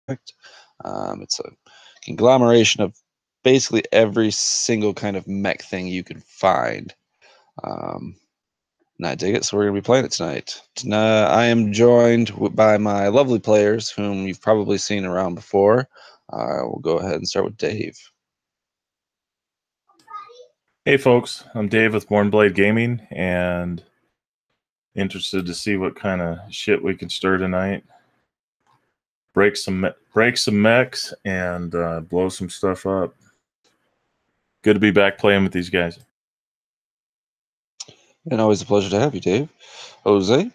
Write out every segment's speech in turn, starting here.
It's a conglomeration of basically every single kind of mech thing you can find. And I dig it, so we're going to be playing it tonight. I am joined by my lovely players, whom you've probably seen around before. We'll go ahead and start with Dave. Hey folks, I'm Dave with Bornblade Gaming, and interested to see what kind of shit we can stir tonight. Break some mechs and blow some stuff up. Good to be back playing with these guys. And always a pleasure to have you, Dave. Jose? Hey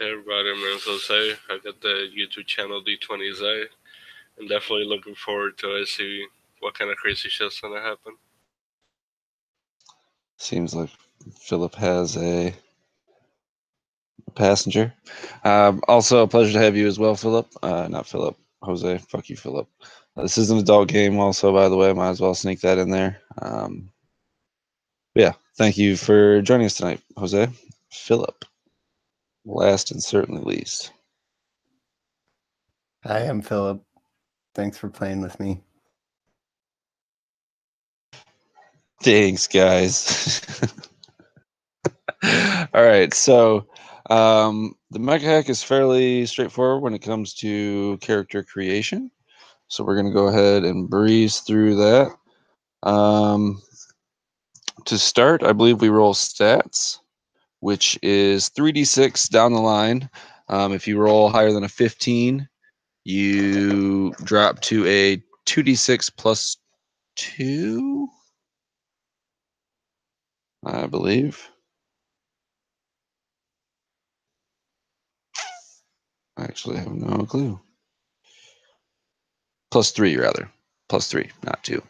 everybody, my name's Jose. I got the YouTube channel D20Z. I'm definitely looking forward to it, see what kind of crazy shit's gonna happen. Seems like Philip has a passenger. Also a pleasure to have you as well, Philip. Not Philip, Jose. Fuck you, Philip. This is an adult game also, by the way. Might as well sneak that in there. Yeah, thank you for joining us tonight, Jose. Philip, last and certainly least. Hi, I'm Philip. Thanks for playing with me. Thanks, guys. All right, so the mech hack is fairly straightforward when it comes to character creation. So we're going to go ahead and breeze through that. To start, I believe we roll stats, which is 3d6 down the line. If you roll higher than a 15, you drop to a 2d6 plus 2, I believe. I actually have no clue. Plus 3, rather. Plus 3, not 2.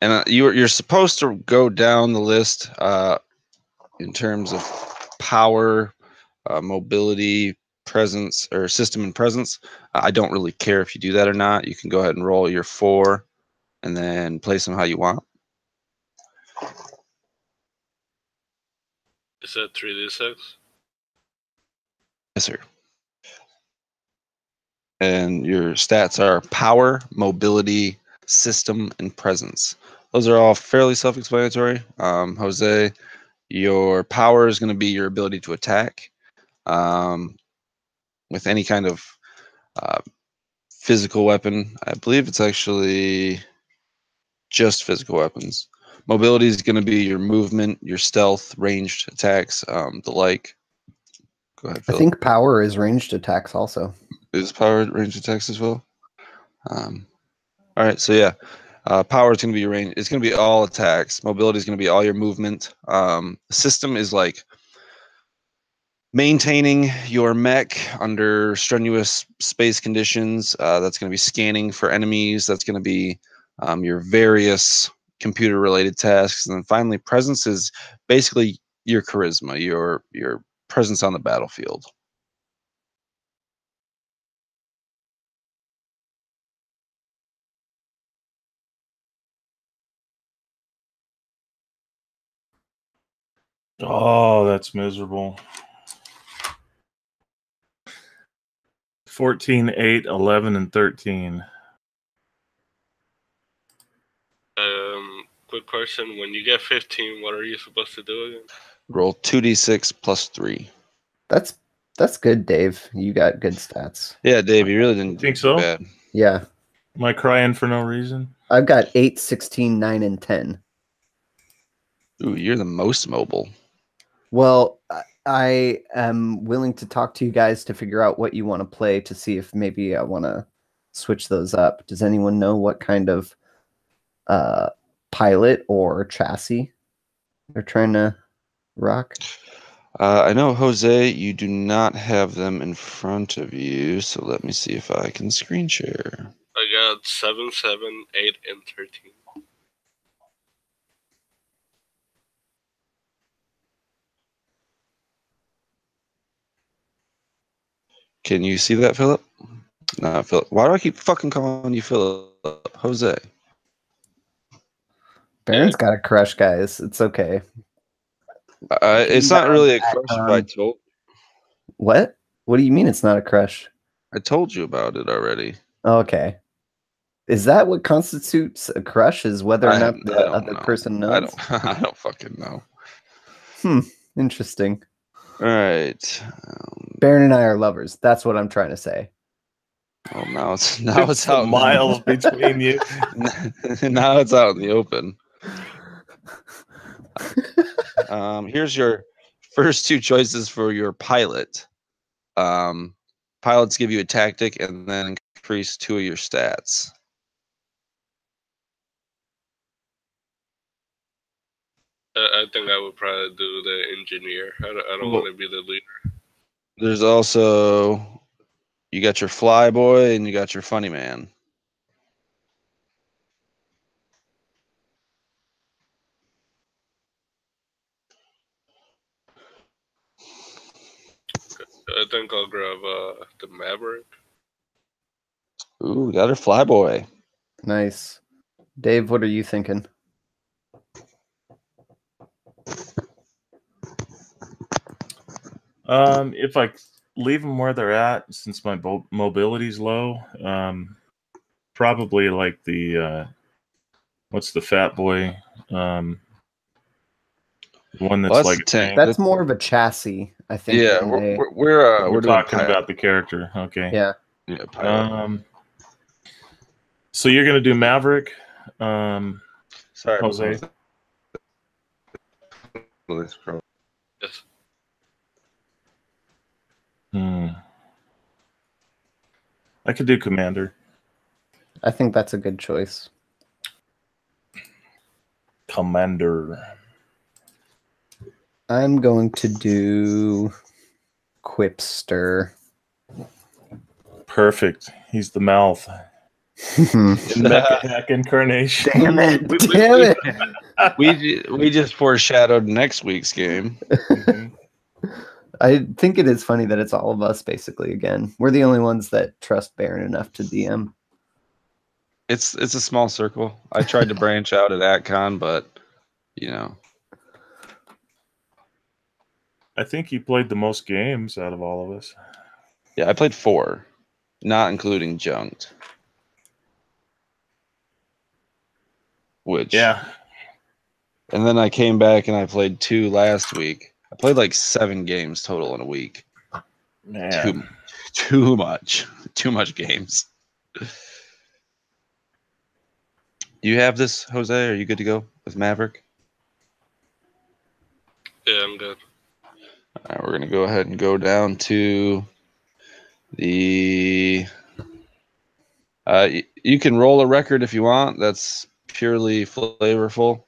And you're supposed to go down the list in terms of power, mobility, presence, or system and presence. I don't really care if you do that or not. You can go ahead and roll your 4 and then place them how you want. Is that 3d6? Yes, sir. And your stats are power, mobility, system, and presence. Those are all fairly self-explanatory. Jose, your power is going to be your ability to attack with any kind of physical weapon. I believe it's actually just physical weapons. Mobility is going to be your movement, your stealth, ranged attacks, the like. Go ahead, Phil. I think power is ranged attacks also. Is power ranged attacks as well? All right, so yeah. Power is going to be your range. It's going to be all attacks. Mobility is going to be all your movement. System is like maintaining your mech under strenuous space conditions. That's going to be scanning for enemies. That's going to be your various computer-related tasks. And then finally, presence is basically your charisma, your presence on the battlefield. Oh, that's miserable. 14, 8, 11, and 13. Quick question. When you get 15, what are you supposed to do again? Roll 2d6 plus 3. That's good, Dave. You got good stats. Yeah, Dave, you really didn't think do so? bad. Yeah. Am I crying for no reason? I've got 8, 16, 9, and 10. Ooh, you're the most mobile. Well, I am willing to talk to you guys to figure out what you want to play to see if maybe I want to switch those up. Does anyone know what kind of pilot or chassis they're trying to rock? I know, Jose, you do not have them in front of you, so let me see if I can screen share. I got 7, 7, 8, and 13. Can you see that, Philip? No, Philip. Why do I keep fucking calling you Philip? Jose. Baron's got a crush, guys. It's okay. It's not really a crush if I told. What? What do you mean it's not a crush? I told you about it already. Okay. Is that what constitutes a crush? Is whether or not the other person knows? I don't fucking know. Interesting. All right. Baron and I are lovers. That's what I'm trying to say. Well, now it's out miles between you. Now it's out in the open. Here's your first two choices for your pilot. Pilots give you a tactic and then increase 2 of your stats. I think I would probably do the engineer. I don't want to be the leader. There's also, you got your fly boy and you got your funny man. I think I'll grab the Maverick. Ooh, got her fly boy. Nice. Dave, what are you thinking? If I leave them where they're at, since my mobility's low, probably like the what's the fat boy? One that's like a tank. That's more of a chassis, I think. Yeah, we're talking about the character. Okay. Yeah. Yeah. Pilot. So you're gonna do Maverick, Sorry, Jose. Yes. I could do Commander. I think that's a good choice. Commander. I'm going to do Quipster. Perfect. He's the mouth. Mecha hack incarnation. Damn it! Damn it! We just foreshadowed next week's game. I think it is funny that it's all of us basically again. We're the only ones that trust Baron enough to DM. It's a small circle. I tried to branch out at AtCon, but you know. I think he played the most games out of all of us. Yeah, I played 4, not including Junked. Which yeah. And then I came back and I played 2 last week. I played like 7 games total in a week. Man. Too much games. Do you have this, Jose? Are you good to go with Maverick? Yeah, I'm good. All right, we're gonna go ahead and go down to the. You can roll a record if you want. That's purely flavorful.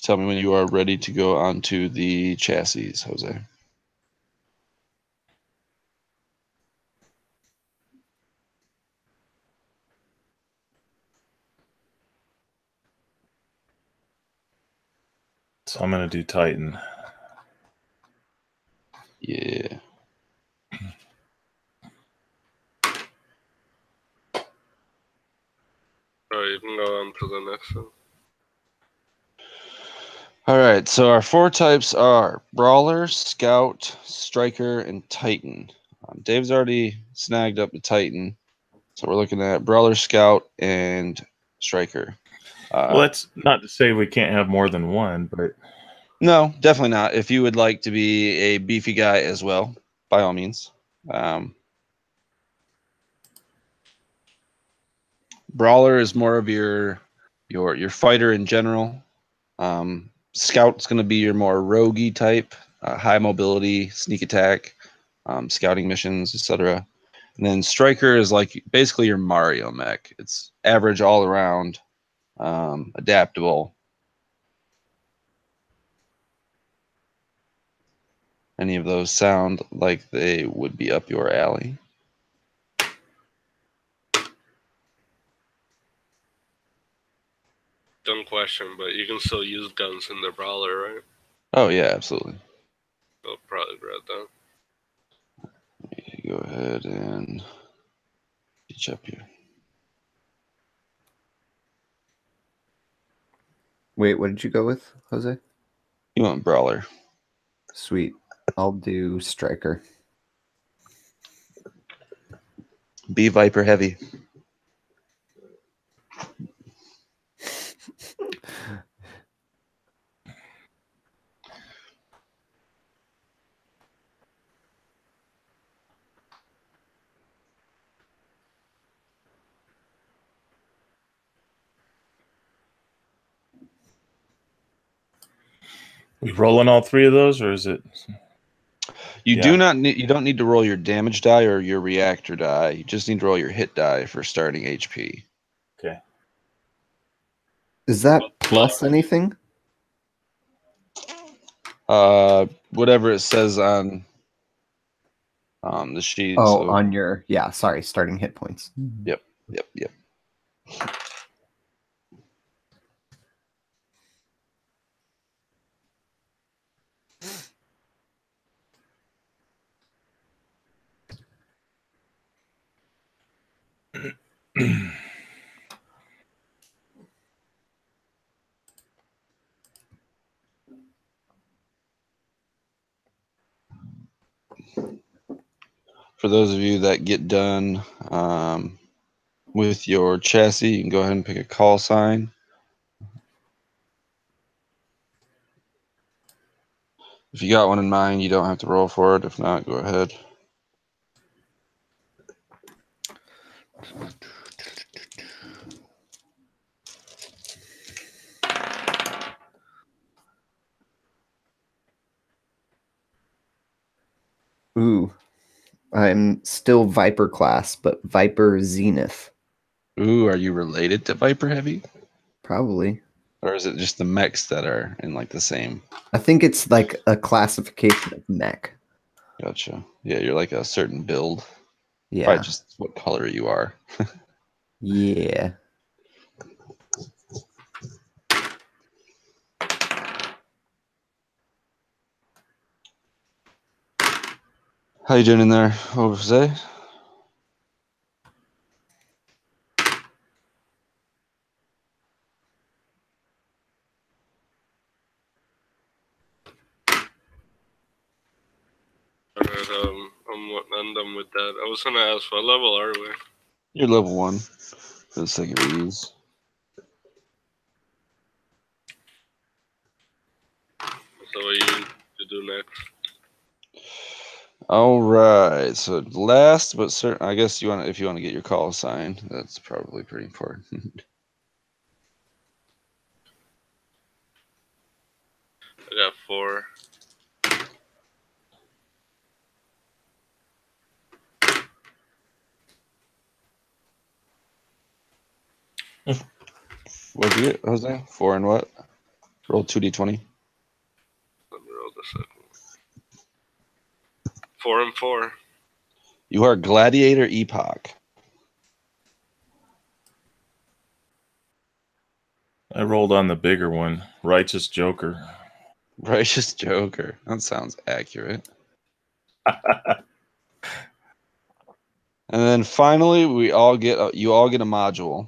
Tell me when you are ready to go onto the chassis, Jose. So I'm going to do Titan. Yeah. Alright, you can go on to the next one. All right, so our 4 types are Brawler, Scout, Striker, and Titan. Dave's already snagged up the Titan, so we're looking at Brawler, Scout, and Striker. Well, that's not to say we can't have more than one, but... No, definitely not. If you would like to be a beefy guy as well, by all means. Brawler is more of your fighter in general. Scout's going to be your more roguey type, high mobility, sneak attack, scouting missions, etc. And then Striker is like basically your Mario mech. It's average all around, adaptable. Any of those sound like they would be up your alley? Dumb question, but you can still use guns in the Brawler, right? Oh, yeah, absolutely. I'll probably grab that. go ahead and pitch up here. Wait, what did you go with, Jose? You want brawler? Sweet. I'll do striker. Be Viper heavy. We rolling all three of those, or is it? You Yeah. do not need. You don't need to roll your damage die or your reactor die. You just need to roll your hit die for starting HP. Okay. Is that plus anything? Whatever it says on the sheet. Oh, So, on your sorry, starting hit points. Yep. For those of you that get done with your chassis, you can go ahead and pick a call sign. If you got one in mind, you don't have to roll for it. If not, go ahead. Ooh. I'm still Viper class, but Viper Zenith. Ooh, are you related to Viper Heavy? Probably. Or is it just the mechs that are in like the same? I think it's like a classification of mech. Gotcha. Yeah, you're like a certain build. Yeah. Probably just what color you are. Yeah. How you doing in there, Jose? Alright, I'm done with that. I was gonna ask, what level are we? You're level 1 for the sake of ease. So what you do next? All right. So last but certain, I guess if you want to get your call sign, that's probably pretty important. I got 4. What'd you get, Jose? 4 and what? Roll 2d20. Let me roll the second. 4 and 4. You are Gladiator Epoch. I rolled on the bigger one, Righteous Joker. Righteous Joker. That sounds accurate. And then finally, you all get a module.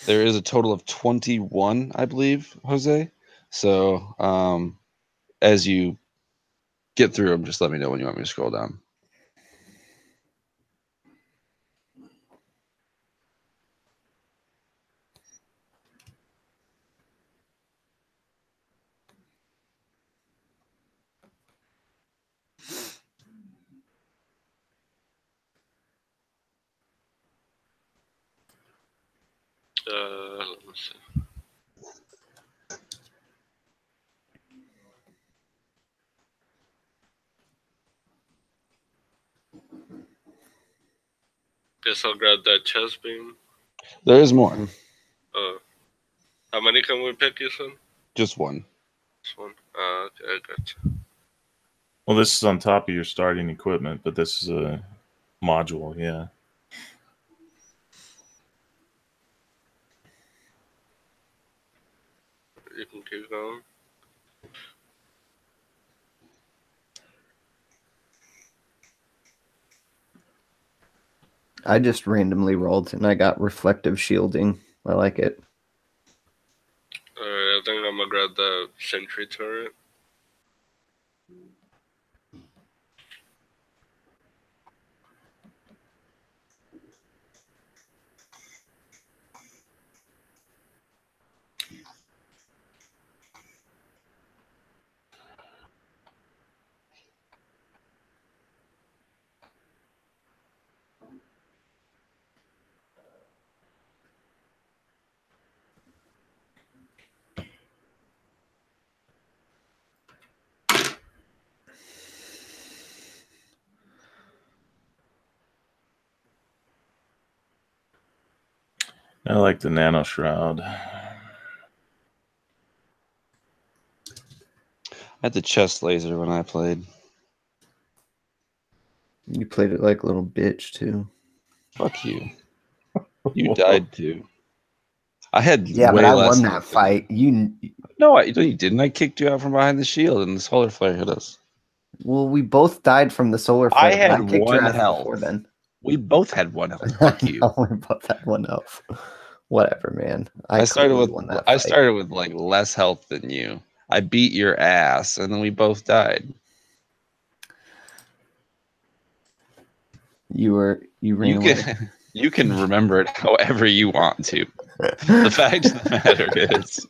There is a total of 21, I believe, Jose. So as you get through them, just let me know when you want me to scroll down. Let me see. Guess I'll grab that chest beam. There is more. How many can we pick, you said? Just one. This one. Okay, I got you. Well, this is on top of your starting equipment, but this is a module, yeah. You can keep going. I just randomly rolled and I got reflective shielding. I like it. I think I'm gonna grab the sentry turret. I like the nano shroud. I had the chest laser when I played. You played it like a little bitch too. Fuck you. You died too. I had Yeah, way but I less won that health than fight. You No, you didn't. I kicked you out from behind the shield, and the solar flare hit us. well, we both died from the solar I flare. had I kicked your one ass health. before then. We both had one health. I Fuck you. know, we both had one health. Whatever, man. I started clearly with won that I fight. started with like less health than you. I beat your ass, and then we both died. You ran You away. can you can remember it however you want to. The fact of the matter is,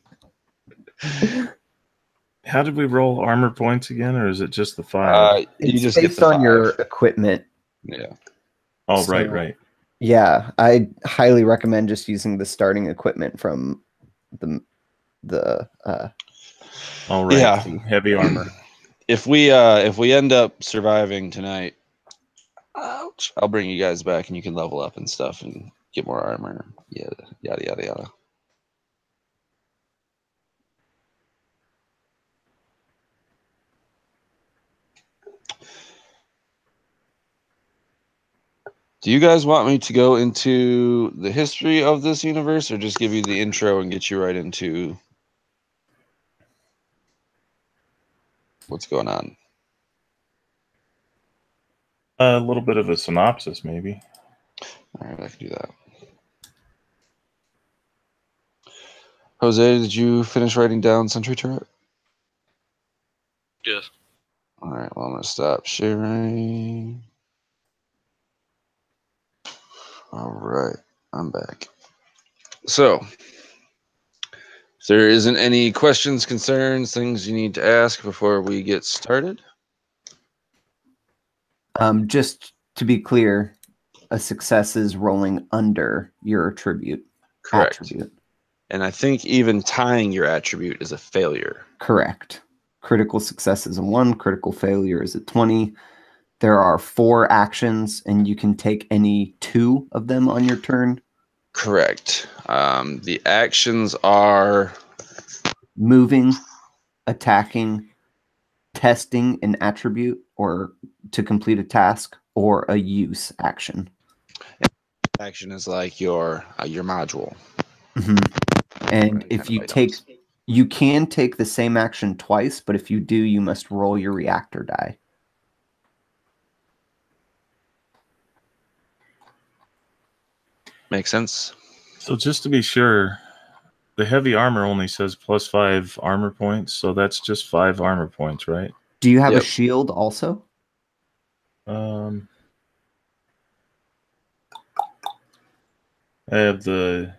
How did we roll armor points again, or is it just the 5? you It's just get based the on your 5. equipment. Yeah. Oh, so- right. Yeah, I highly recommend just using the starting equipment from the All right. Yeah. Heavy armor. If we end up surviving tonight, ouch, I'll bring you guys back and you can level up and stuff and get more armor. Yeah, yada yada yada. Do you guys want me to go into the history of this universe, or just give you the intro and get you right into what's going on? A little bit of a synopsis, maybe. All right, I can do that. Jose, did you finish writing down Sentry Turret? Yes. All right, well, I'm going to stop sharing. All right, I'm back. So, if there isn't any questions, concerns, things you need to ask before we get started? just to be clear, a success is rolling under your attribute. Correct. Attribute. And I think even tying your attribute is a failure. Correct. Critical success is a 1, critical failure is a 20. There are 4 actions, and you can take any 2 of them on your turn. Correct. The actions are Moving, attacking, testing an attribute or to complete a task, or a use action. action is like your module. And Any if kind you of take, items. you can take the same action twice, but if you do, you must roll your reactor die. Makes sense. So just to be sure, the heavy armor only says +5 armor points, so that's just 5 armor points, right? Do you have a Yep. shield also? I have the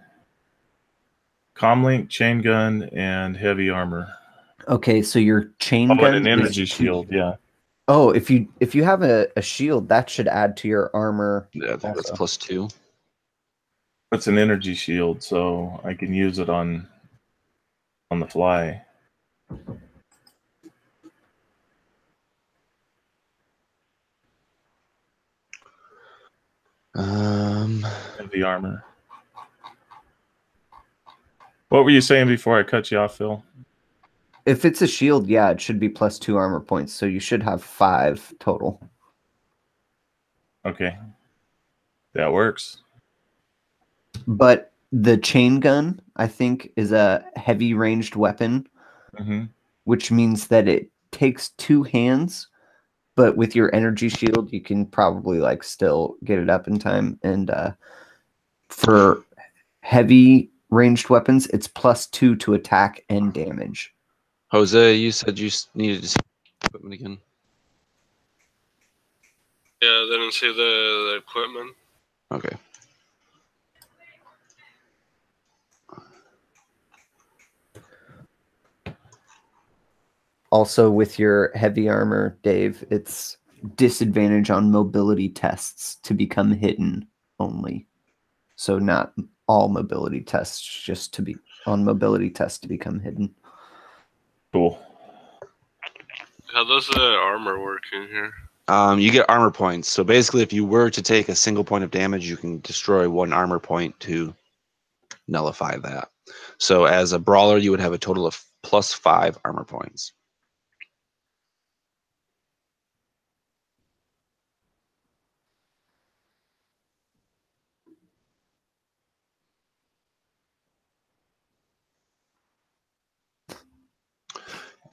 comlink, chain gun, and heavy armor. Okay, so your chain Oh, gun and an is energy shield, yeah. Oh, if you have a shield, that should add to your armor. Yeah, I think that's also. +2. It's an energy shield, so I can use it on the fly. Heavy armor. What were you saying before I cut you off, Phil? If it's a shield, yeah, it should be +2 armor points, so you should have 5 total. Okay. That works. But the chain gun, I think, is a heavy ranged weapon, Mm-hmm. which means that it takes 2 hands, but with your energy shield, you can probably like still get it up in time. And for heavy ranged weapons, it's +2 to attack and damage. Jose, you said you needed to see equipment again. Yeah, I didn't see the equipment. Okay. Also, with your heavy armor, Dave, it's disadvantage on mobility tests to become hidden only. So not all mobility tests, just to be on mobility tests to become hidden. Cool. How does the armor work in here? You get armor points. So basically, if you were to take a single point of damage, you can destroy 1 armor point to nullify that. So as a brawler, you would have a total of +5 armor points.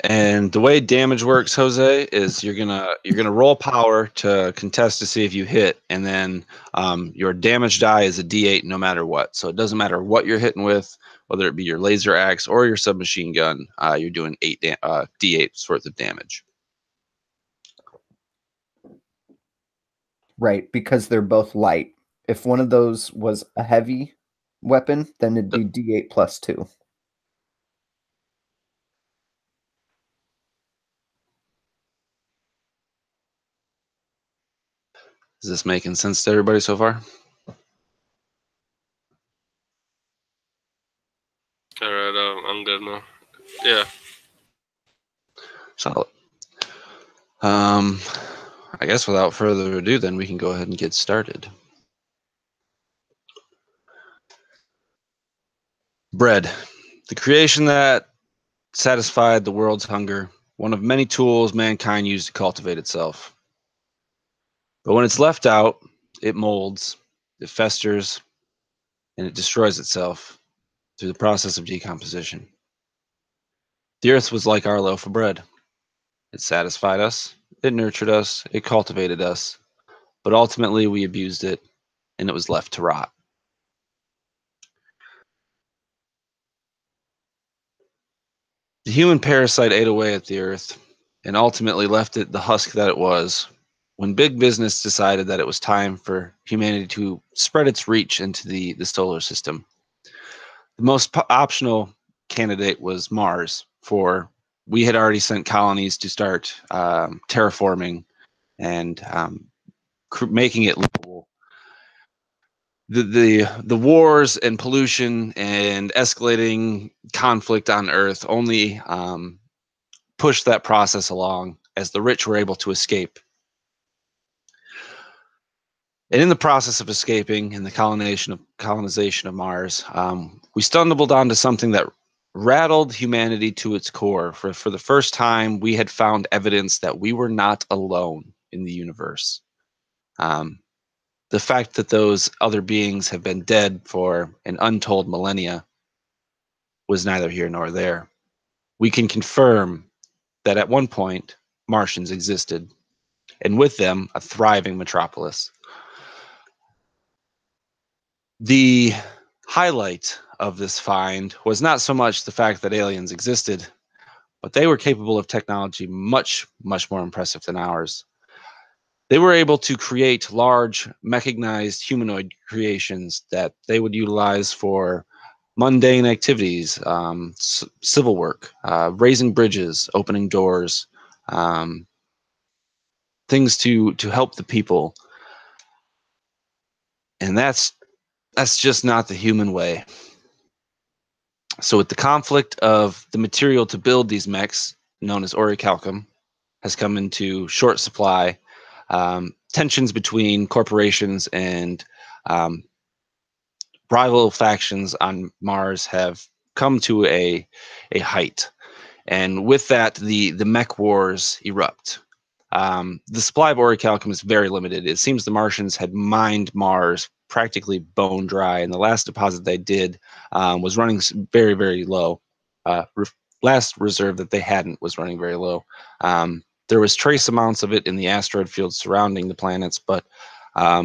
And the way damage works, Jose, is you're gonna roll power to contest to see if you hit, and then your damage die is a D8 no matter what. So it doesn't matter what you're hitting with, whether it be your laser axe or your submachine gun. You're doing D8 worth of damage. Right, because they're both light. If one of those was a heavy weapon, then it'd be D8 +2. Is this making sense to everybody so far? All right, I'm good now. Yeah. Solid. I guess without further ado, then we can go ahead and get started. Bread, the creation that satisfied the world's hunger, one of many tools mankind used to cultivate itself. But when it's left out, it molds, it festers, and it destroys itself through the process of decomposition. The earth was like our loaf of bread. It satisfied us, it nurtured us, it cultivated us, but ultimately we abused it, and it was left to rot. The human parasite ate away at the earth and ultimately left it the husk that it was when big business decided that it was time for humanity to spread its reach into the solar system. The most optional candidate was Mars, for we had already sent colonies to start terraforming and making it livable. The wars and pollution and escalating conflict on Earth only pushed that process along as the rich were able to escape. And in the process of escaping and the colonization of Mars, we stumbled onto something that rattled humanity to its core. For the first time, we had found evidence that we were not alone in the universe. The fact that those other beings have been dead for an untold millennia was neither here nor there. We can confirm that at one point, Martians existed, and with them, a thriving metropolis. The highlight of this find was not so much the fact that aliens existed, but they were capable of technology much, much more impressive than ours. They were able to create large, mechanized humanoid creations that they would utilize for mundane activities, civil work, raising bridges, opening doors, things to help the people. And that's just not the human way. So with the conflict of the material to build these mechs, known as Auricalcum, has come into short supply, tensions between corporations and rival factions on Mars have come to a height. And with that, the Mech Wars erupt. The supply of Auricalcum is very limited. It seems the Martians had mined Mars practically bone dry, and the last deposit they did was running very, very low. Last reserve that they hadn't was running very low. There was trace amounts of it in the asteroid field surrounding the planets, but a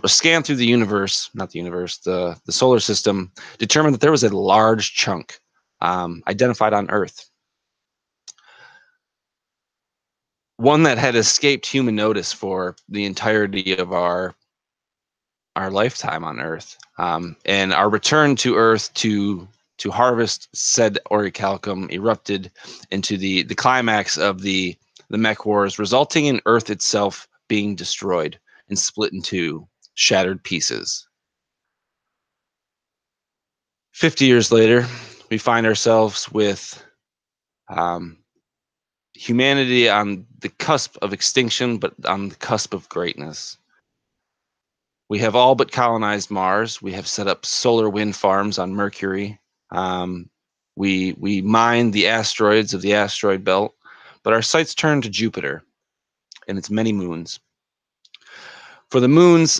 scan through the universe, not the universe, the solar system, determined that there was a large chunk identified on Earth. One that had escaped human notice for the entirety of our lifetime on Earth. And our return to Earth to harvest said Auricalcum erupted into the climax of the Mech Wars, resulting in Earth itself being destroyed and split into shattered pieces. 50 years later, we find ourselves with humanity on the cusp of extinction, but on the cusp of greatness. We have all but colonized Mars. We have set up solar wind farms on Mercury. We mine the asteroids of the asteroid belt, but our sights turn to Jupiter and its many moons. For the moons,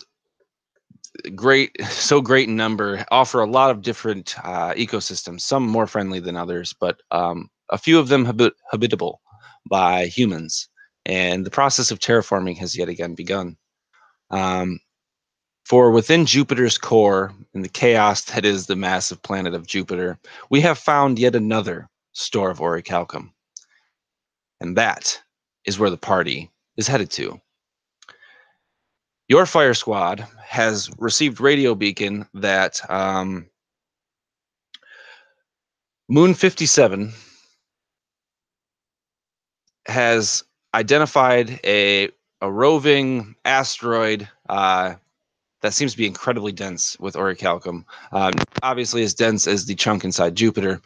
so great in number, offer a lot of different ecosystems, some more friendly than others, but a few of them habitable by humans. And the process of terraforming has yet again begun. For within Jupiter's core, in the chaos that is the massive planet of Jupiter, we have found yet another store of Auricalcum. And that is where the party is headed to. Your fire squad has received radio beacon that Moon 57 has identified a roving asteroid that seems to be incredibly dense with Auricalcum. Obviously as dense as the chunk inside Jupiter,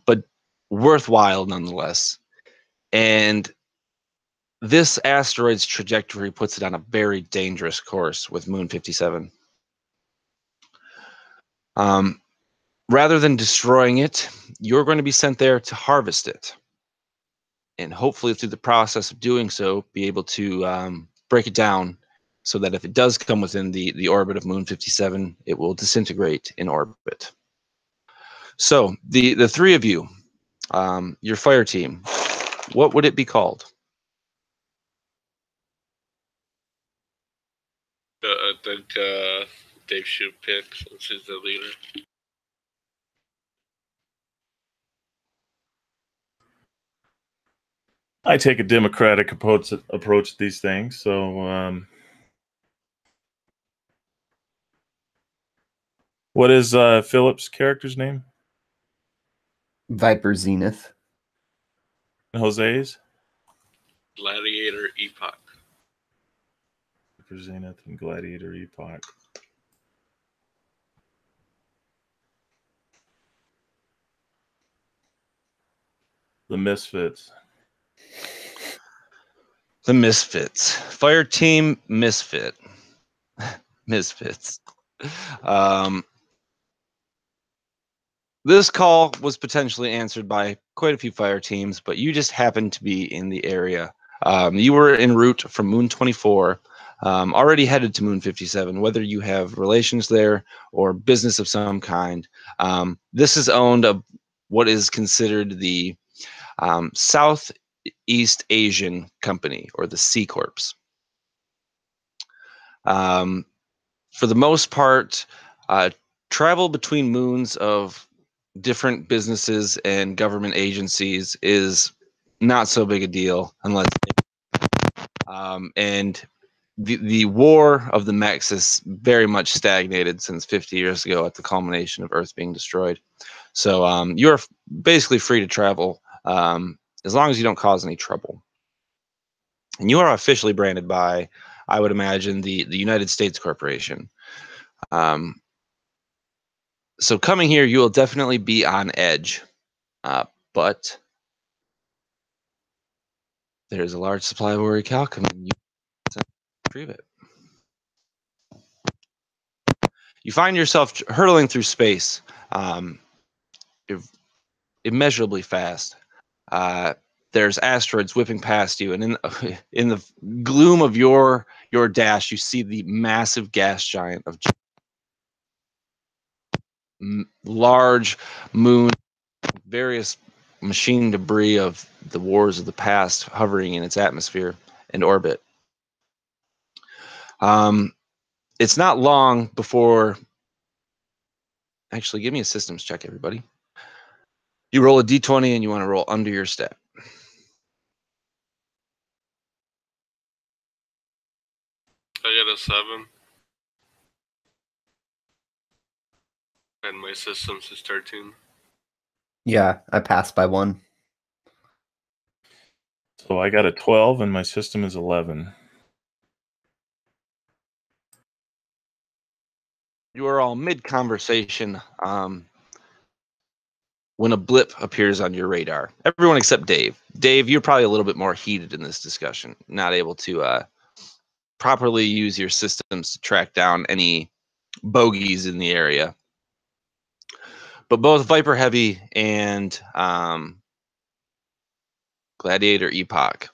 but worthwhile nonetheless. And this asteroid's trajectory puts it on a very dangerous course with Moon 57. Rather than destroying it, you're going to be sent there to harvest it. And hopefully through the process of doing so, be able to break it down so that if it does come within the orbit of Moon 57, it will disintegrate in orbit. So the three of you, your fire team, what would it be called? I think Dave should pick since he's the leader. I take a democratic approach to these things, so what is Philip's character's name? Viper Zenith. Jose's? Gladiator Epoch. Viper Zenith and Gladiator Epoch. The Misfits. The Misfits. Fire team Misfit. Misfits. This call was potentially answered by quite a few fire teams, but you just happened to be in the area. You were en route from Moon 24, already headed to Moon 57, whether you have relations there or business of some kind. This is owned of what is considered the Southeast Asian Company, or the C Corps. For the most part, travel between moons of different businesses and government agencies is not so big a deal unless and the war of the mechs has very much stagnated since 50 years ago at the culmination of Earth being destroyed. So you're basically free to travel as long as you don't cause any trouble. And you are officially branded by, I would imagine, the United States Corporation. So coming here, you will definitely be on edge, but there's a large supply of Auricalcum, and you can retrieve it. You find yourself hurtling through space, immeasurably fast. There's asteroids whipping past you, and in the gloom of your dash, you see the massive gas giant of large moon, various machine debris of the wars of the past hovering in its atmosphere and orbit. It's not long before. Actually, give me a systems check, everybody. You roll a d20 and you want to roll under your stat. I got a 7. And my systems is 13. Yeah, I passed by 1. So I got a 12 and my system is 11. You are all mid-conversation when a blip appears on your radar. Everyone except Dave. Dave, you're probably a little bit more heated in this discussion, not able to properly use your systems to track down any bogeys in the area. But both Viper Heavy and Gladiator Epoch,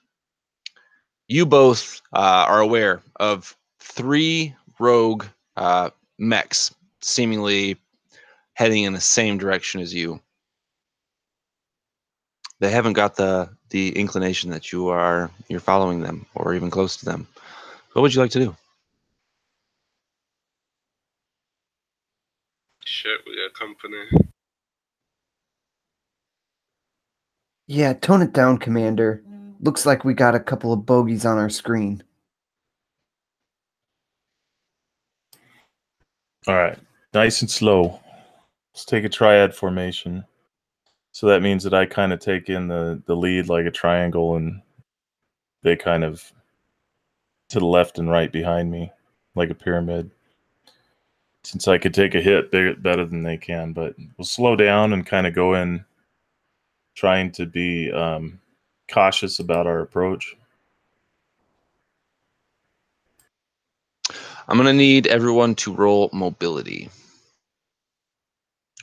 you both are aware of 3 rogue mechs seemingly heading in the same direction as you. They haven't got the inclination that you're following them or even close to them. What would you like to do? Shit, we got company. Yeah, tone it down, Commander. Looks like we got a couple of bogeys on our screen. All right, nice and slow. Let's take a triad formation. So that means that I kind of take in the lead like a triangle, and they kind of to the left and right behind me like a pyramid. Since I could take a hit better than they can, but we'll slow down and kind of go in trying to be cautious about our approach. I'm going to need everyone to roll mobility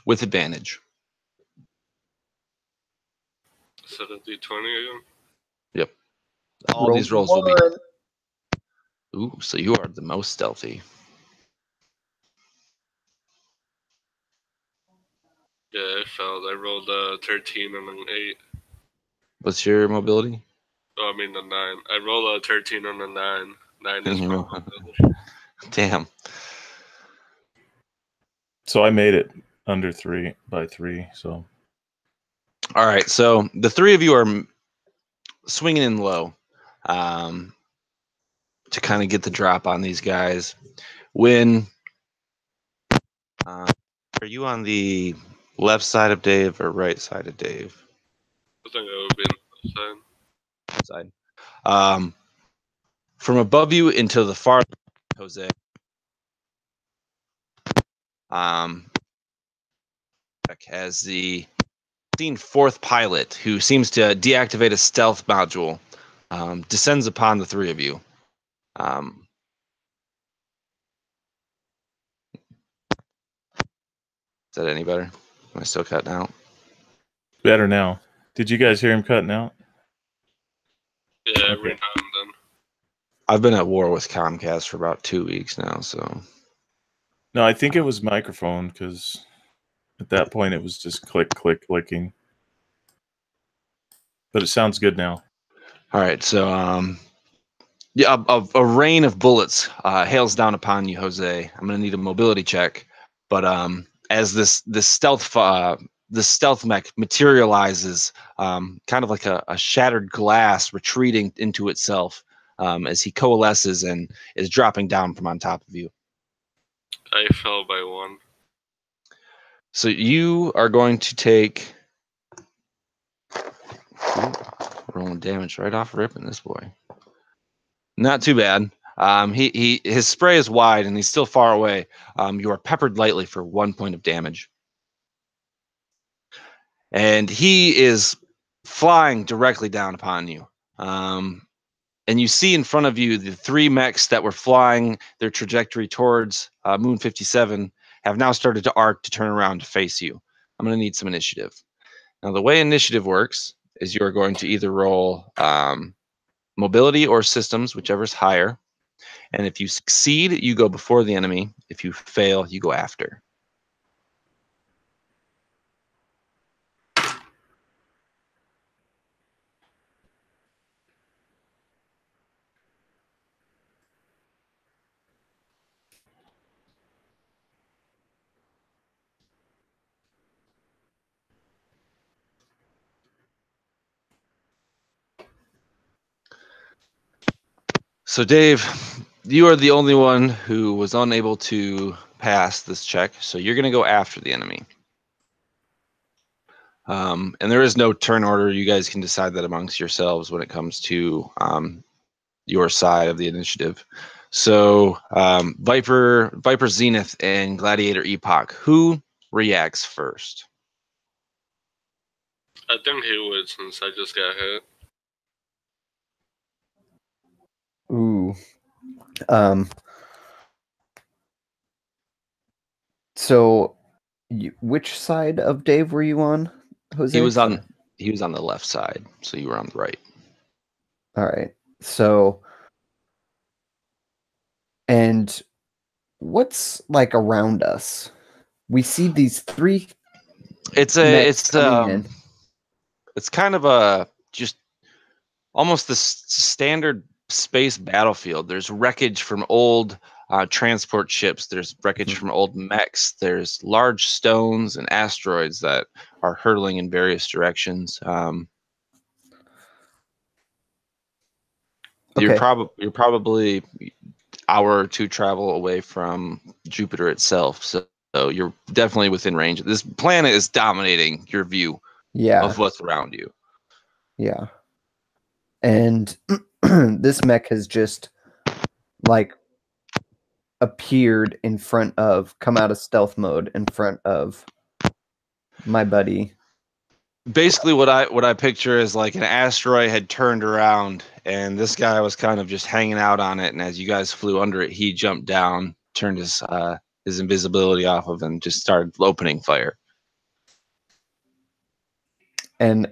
with advantage. Is that a d20 again? Yep. All these rolls will be. Ooh, so you are the most stealthy. Yeah, I failed. I rolled a 13 and an 8. What's your mobility? Oh, I mean a 9. I rolled a 13 and a 9. 9 is my mobility. Damn. So I made it under 3 by 3. So. All right. So the 3 of you are swinging in low to kind of get the drop on these guys. When are you on the left side of Dave or right side of Dave? I think I would be on the side. Side. From above you into the far, Jose. As the 4th pilot, who seems to deactivate a stealth module, descends upon the 3 of you. Is that any better? Am I still cutting out? Better now. Did you guys hear him cutting out? Yeah, every now and then. I've been at war with Comcast for about 2 weeks now, so. No, I think it was microphone, because at that point it was just clicking. But it sounds good now. All right, so yeah, a rain of bullets hails down upon you, Jose. I'm gonna need a mobility check, but as this stealth mech materializes, kind of like a shattered glass retreating into itself, as he coalesces and is dropping down from on top of you. I fell by 1. So you are going to take. Ooh, rolling damage right off ripping this boy. Not too bad. His spray is wide and he's still far away. You are peppered lightly for 1 point of damage. And he is flying directly down upon you. And you see in front of you the 3 mechs that were flying their trajectory towards Moon 57 have now started to arc to turn around to face you. I'm going to need some initiative. Now, the way initiative works is you are going to either roll mobility or systems, whichever's higher. And if you succeed, you go before the enemy. If you fail, you go after. So Dave, you are the only one who was unable to pass this check, so you're going to go after the enemy. And there is no turn order. You guys can decide that amongst yourselves when it comes to your side of the initiative. So Viper Zenith and Gladiator Epoch, who reacts first? I think he would, since I just got hit. Ooh. So, which side of Dave were you on, Jose? He was on the left side, so you were on the right. All right. So, and what's like around us? We see these three. It's kind of a just almost the standard space battlefield. There's wreckage from old transport ships. There's wreckage from old mechs. There's large stones and asteroids that are hurtling in various directions. You're probably hour or two travel away from Jupiter itself, so you're definitely within range. This planet is dominating your view of what's around you. Yeah. And this mech has just like appeared in front of, come out of stealth mode in front of my buddy. Basically what I picture is like an asteroid had turned around and this guy was kind of just hanging out on it, and as you guys flew under it, he jumped down, turned his invisibility off of, and just started opening fire. And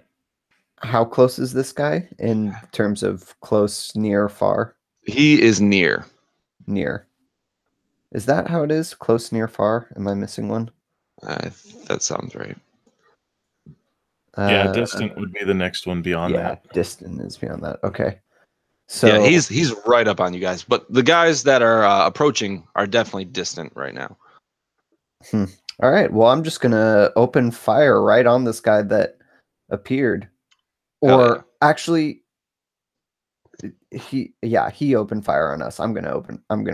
how close is this guy in terms of close, near, far? He is near. Near. Is that how it is? Close, near, far? Am I missing one? That sounds right. Yeah, distant would be the next one beyond that. Yeah, distant is beyond that. Okay. So yeah, he's right up on you guys, but the guys that are approaching are definitely distant right now. All right. Well, I'm just gonna open fire right on this guy that appeared, or actually, he opened fire on us. I'm gonna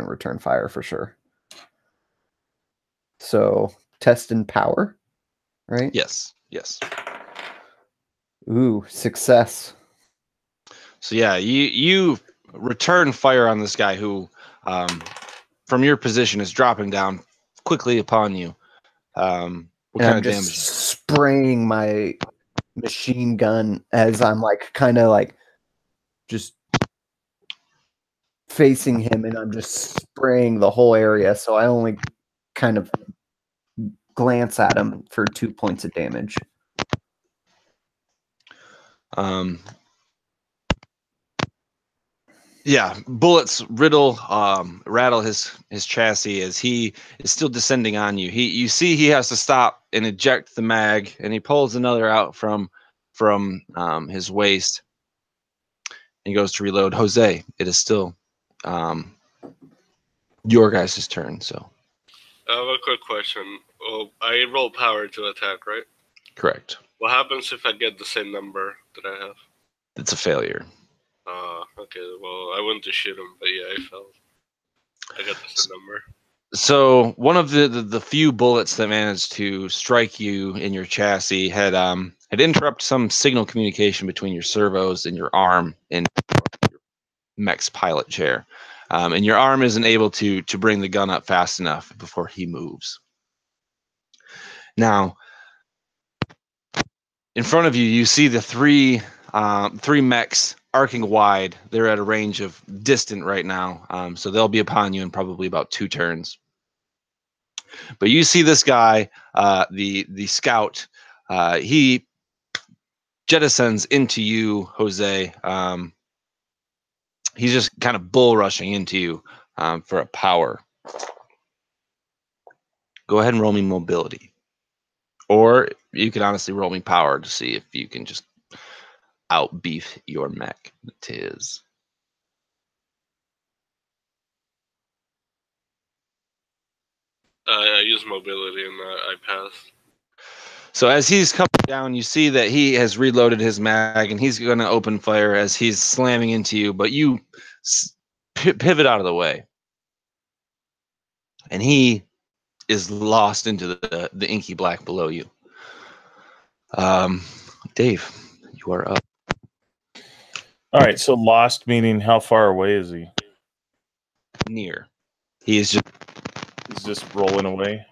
return fire for sure. So test and power, right? Yes. Ooh, success. So yeah, you return fire on this guy who, from your position, is dropping down quickly upon you. What kind of damage? Spraying my machine gun as I'm like kind of like just facing him, and I'm just spraying the whole area. So I only kind of glance at him for 2 points of damage. Yeah, bullets rattle his chassis as he is still descending on you. You see he has to stop and eject the mag, and he pulls another out from his waist. And he goes to reload. Jose, it is still your guys' turn. So I have a quick question. Well, I roll power to attack, right? Correct. What happens if I get the same number that I have? It's a failure. Okay. Well, I went to shoot him, but yeah, I failed. I got the same number. So one of the few bullets that managed to strike you in your chassis had interrupted some signal communication between your servos and your arm in your mech's pilot chair, and your arm isn't able to bring the gun up fast enough before he moves. Now, in front of you, you see the three mechs arcing wide. They're at a range of distant right now, so they'll be upon you in probably about 2 turns. But you see this guy, the scout, he jettisons into you, Jose. He's just kind of bull rushing into you for a power. Go ahead and roll me mobility. Or you can honestly roll me power to see if you can just outbeef your mech. Tis. I use mobility and I passed. So as he's coming down, you see that he has reloaded his mag, and he's going to open fire as he's slamming into you. But you pivot out of the way, and he is lost into the inky black below you. Dave, you are up. All right, so lost meaning how far away is he? Near. He is Just rolling away.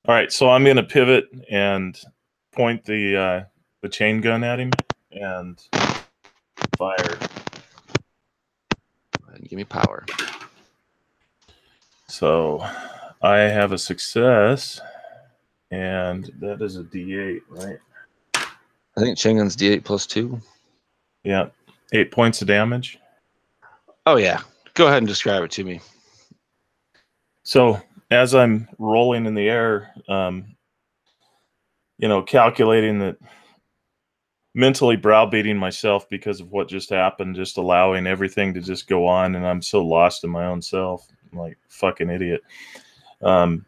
All right, so I'm going to pivot and point the chain gun at him and fire. Give me power. So I have a success, and that is a D8, right? I think chain gun's D8 plus 2. Yeah, 8 points of damage. Oh yeah. Go ahead and describe it to me. So as I'm rolling in the air, calculating that, mentally browbeating myself because of what just happened, just allowing everything to just go on, and I'm so lost in my own self. I'm like fucking idiot. I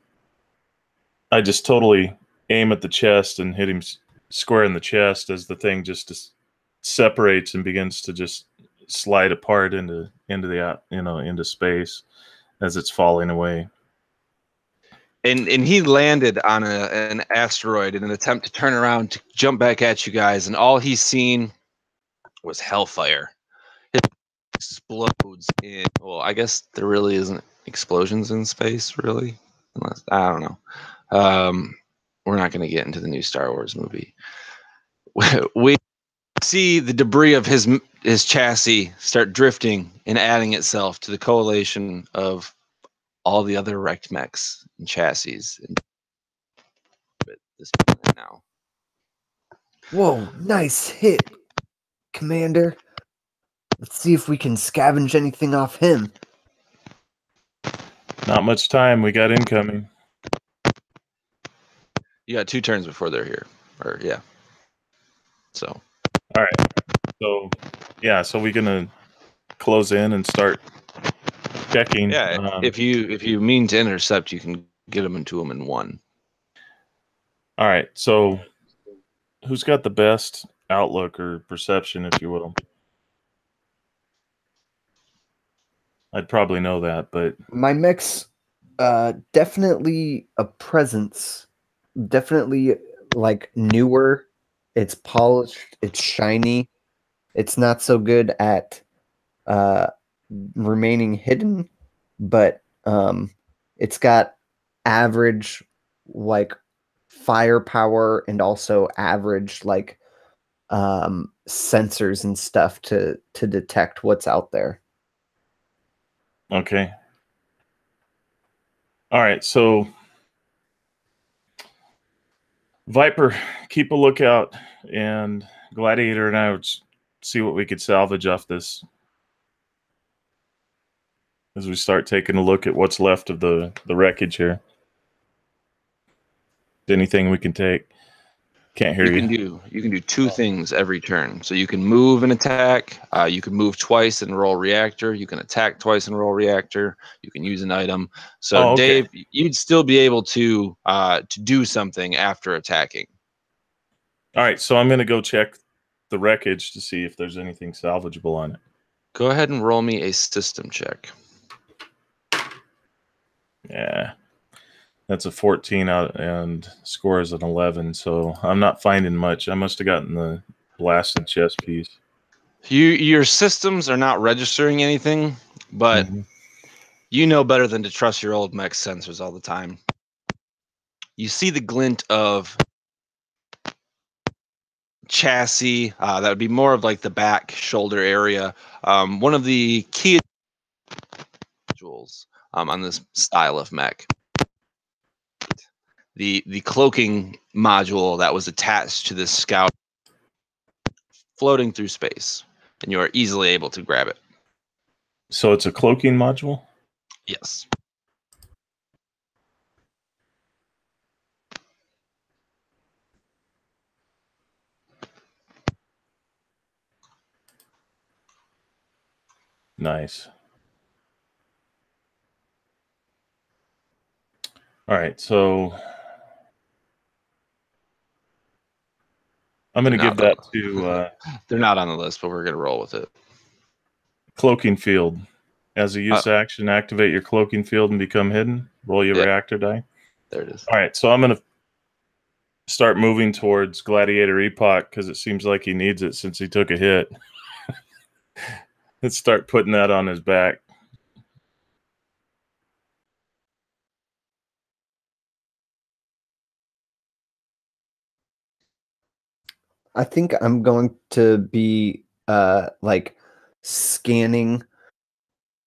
just totally aim at the chest and hit him square in the chest as the thing just separates and begins to just slide apart into space as it's falling away. And he landed on an asteroid in an attempt to turn around to jump back at you guys, and all he's seen was hellfire. It explodes in. Well, I guess there really isn't explosions in space, really, unless I don't know. We're not going to get into the new Star Wars movie. We see the debris of his chassis start drifting and adding itself to the coalition of all the other wrecked mechs and chassis. And this planet now. Whoa, nice hit, Commander. Let's see if we can scavenge anything off him. Not much time. We got incoming. You got 2 turns before they're here. Or yeah. So. All right. So yeah, so we're gonna close in and start checking. Yeah. If you mean to intercept, you can get them into them in 1. All right. So who's got the best outlook or perception, if you will? I'd probably know that, but My mech's definitely a presence. Definitely like newer. It's polished. It's shiny. It's not so good at remaining hidden, but it's got average like firepower and also average like sensors and stuff to detect what's out there. okay. All right, so Viper, keep a lookout, and Gladiator and I would see what we could salvage off this as we start taking a look at what's left of the wreckage here. Anything we can take. Can't hear you. You can do 2 things every turn. So you can move and attack. You can move twice and roll reactor. You can attack twice and roll reactor. You can use an item. So okay. Dave, you'd still be able to do something after attacking. All right, so I'm going to go check the wreckage to see if there's anything salvageable on it. Go ahead and roll me a system check. Yeah. That's a 14 out and score is an 11, so I'm not finding much. I must have gotten the blasted chest piece. Your systems are not registering anything, but you know better than to trust your old mech sensors all the time. You see the glint of chassis. That would be more of like the back shoulder area. One of the key modules on this style of mech. The cloaking module that was attached to this scout floating through space, and you are easily able to grab it. So it's a cloaking module? Yes. Nice. All right, so I'm going to give that to... they're not on the list, but we're going to roll with it. Cloaking field. As a use action, activate your cloaking field and become hidden. Roll your reactor die. There it is. All right, so I'm going to start moving towards Gladiator Epoch because it seems like he needs it since he took a hit. Let's start putting that on his back. I think I'm going to be like scanning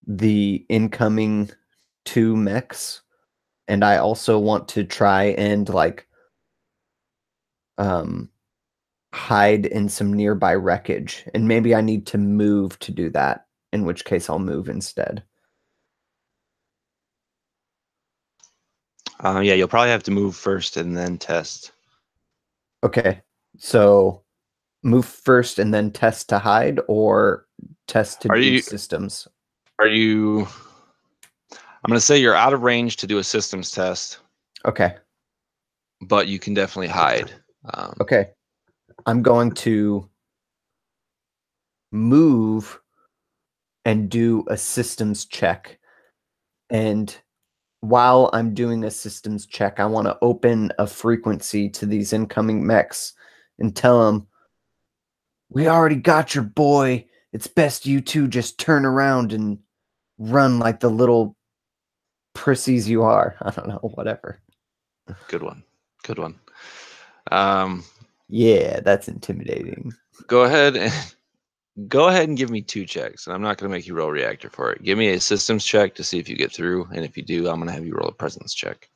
the incoming 2 mechs, and I also want to try and like hide in some nearby wreckage, and maybe I need to move to do that, in which case I'll move instead. Yeah, you'll probably have to move first and then test. Okay, so move first and then test to hide, or test to do systems? Are you... I'm going to say you're out of range to do a systems test. Okay. But you can definitely hide. Okay. I'm going to move and do a systems check. And while I'm doing a systems check, I want to open a frequency to these incoming mechs and tell them, we already got your boy. It's best you two just turn around and run like the little prissies you are. I don't know, whatever. Good one. Good one. Yeah, that's intimidating. Go ahead and give me 2 checks, and I'm not going to make you roll reactor for it. Give me a systems check to see if you get through, and if you do, I'm going to have you roll a presence check.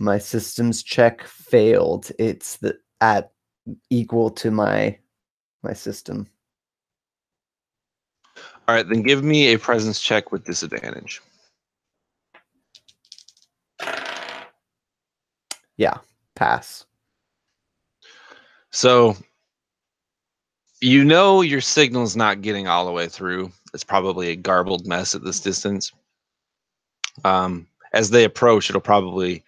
My systems check failed. It's at equal to my system. All right, then give me a presence check with disadvantage. Yeah, pass. So you know your signal's not getting all the way through. It's probably a garbled mess at this distance. As they approach, it'll probably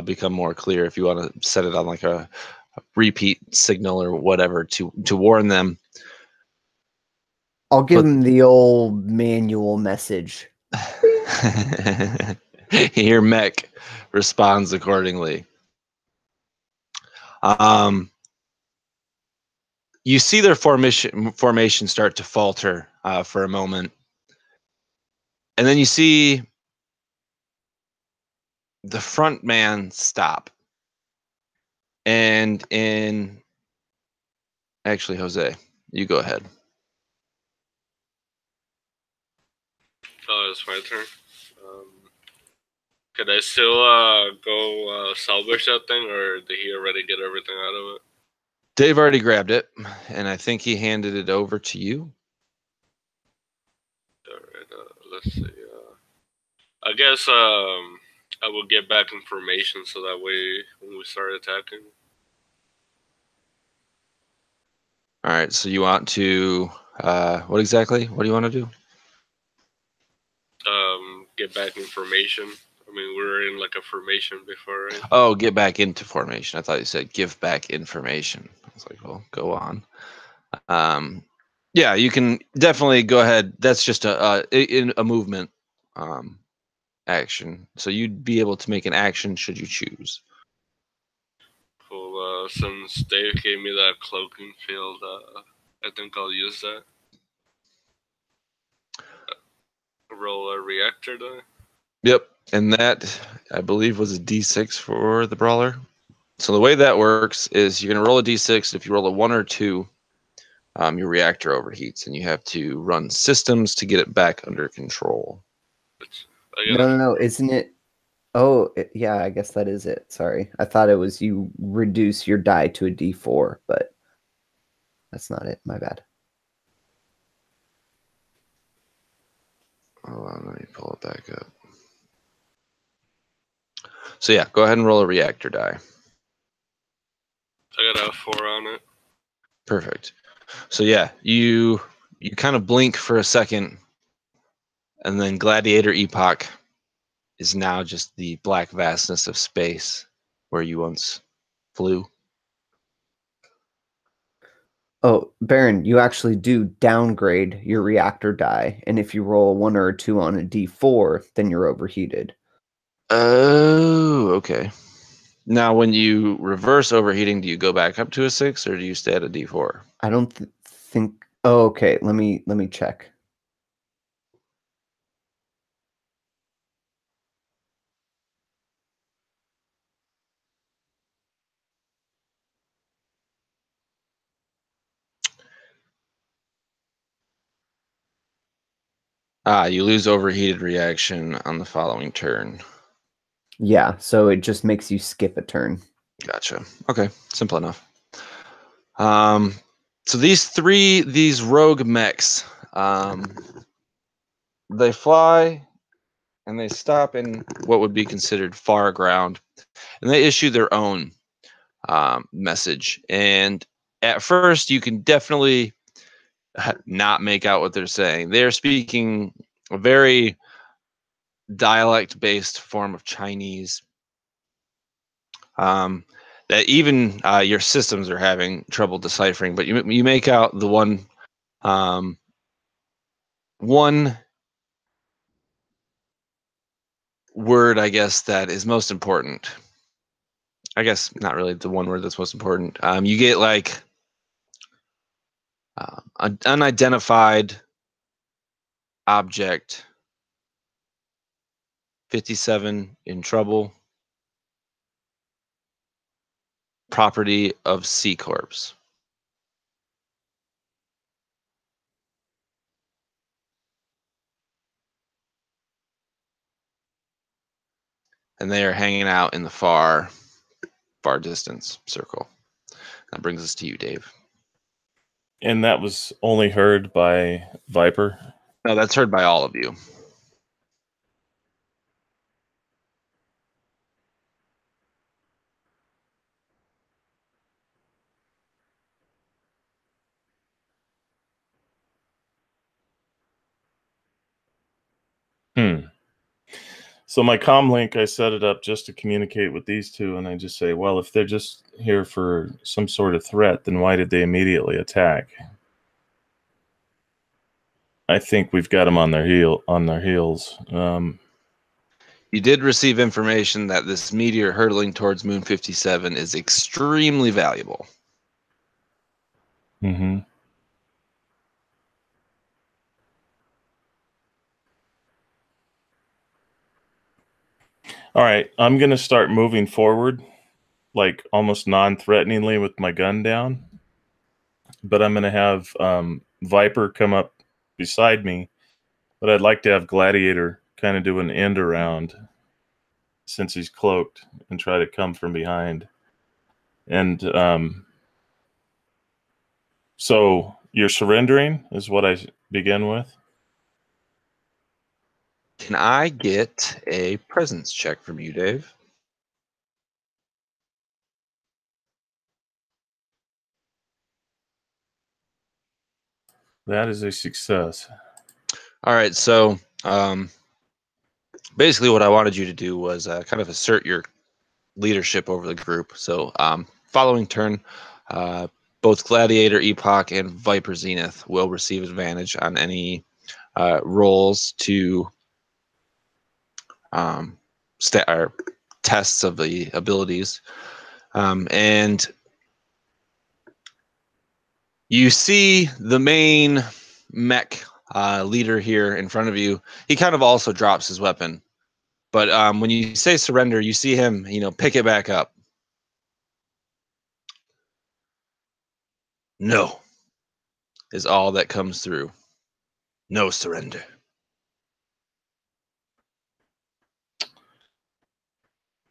become more clear if you want to set it on like a repeat signal or whatever to warn them. I'll give him the old manual message. Your mech responds accordingly. You see their formation start to falter for a moment, and then you see the front man stop. And actually, Jose, you go ahead. Oh, it's my turn. Could I still go salvage that thing, or did he already get everything out of it? Dave already grabbed it, and I think he handed it over to you. All right, let's see. I guess I will get back information so that way when we start attacking. All right, so you want to what exactly? What do you want to do? Get back information. I mean, we were in like a formation before, right? Oh, get back into formation. I thought you said give back information. I was like, well, go on. Yeah, you can definitely go ahead. That's just a movement action. So you'd be able to make an action should you choose. Cool. Since Dave gave me that cloaking field, I think I'll use that. Roll a reactor die. Yep, and that I believe was a D6 for the brawler. So the way that works is you're gonna roll a D6. If you roll a 1 or 2, your reactor overheats, and you have to run systems to get it back under control. No. Isn't it? Oh, yeah, I guess that is it. Sorry. I thought it was you reduce your die to a D4, but that's not it. My bad. Hold on, let me pull it back up. So yeah, go ahead and roll a reactor die. I got a 4 on it. Perfect. So yeah, you kind of blink for a second, and then Gladiator Epoch is now just the black vastness of space where you once flew. Oh, Baron, you actually do downgrade your reactor die, and if you roll a 1 or a 2 on a D4, then you're overheated. Oh, okay. Now, when you reverse overheating, do you go back up to a 6 or do you stay at a D4? I don't think. Oh, okay. Let me check. You lose overheated reaction on the following turn. Yeah, so it just makes you skip a turn. Gotcha. Okay, simple enough. So these rogue mechs, they fly and they stop in what would be considered far ground, and they issue their own message. And at first, you can definitely not make out what they're saying. They're speaking a very dialect-based form of Chinese. That even your systems are having trouble deciphering, but you make out the one word, I guess, that is most important. I guess not really the one word that's most important. You get like an unidentified object, 57 in trouble, property of C Corps. And they are hanging out in the far distance circle. That brings us to you, Dave. And that was only heard by Viper? No, that's heard by all of you. So my comm link, I set it up just to communicate with these two, and I just say, well, if they're just here for some sort of threat, then why did they immediately attack? I think we've got them on their heels. You did receive information that this meteor hurtling towards Moon 57 is extremely valuable. Mm-hmm. All right, I'm going to start moving forward, like almost non-threateningly with my gun down. But I'm going to have Viper come up beside me. But I'd like to have Gladiator kind of do an end around since he's cloaked and try to come from behind. And so you're surrendering is what I begin with. Can I get a presence check from you, Dave? That is a success. All right, so basically what I wanted you to do was kind of assert your leadership over the group. So following turn, both Gladiator, Epoch, and Viper Zenith will receive advantage on any rolls to or tests of the abilities. And you see the main mech leader here in front of you. He kind of also drops his weapon. But when you say surrender, you see him, pick it back up. No is all that comes through. No surrender.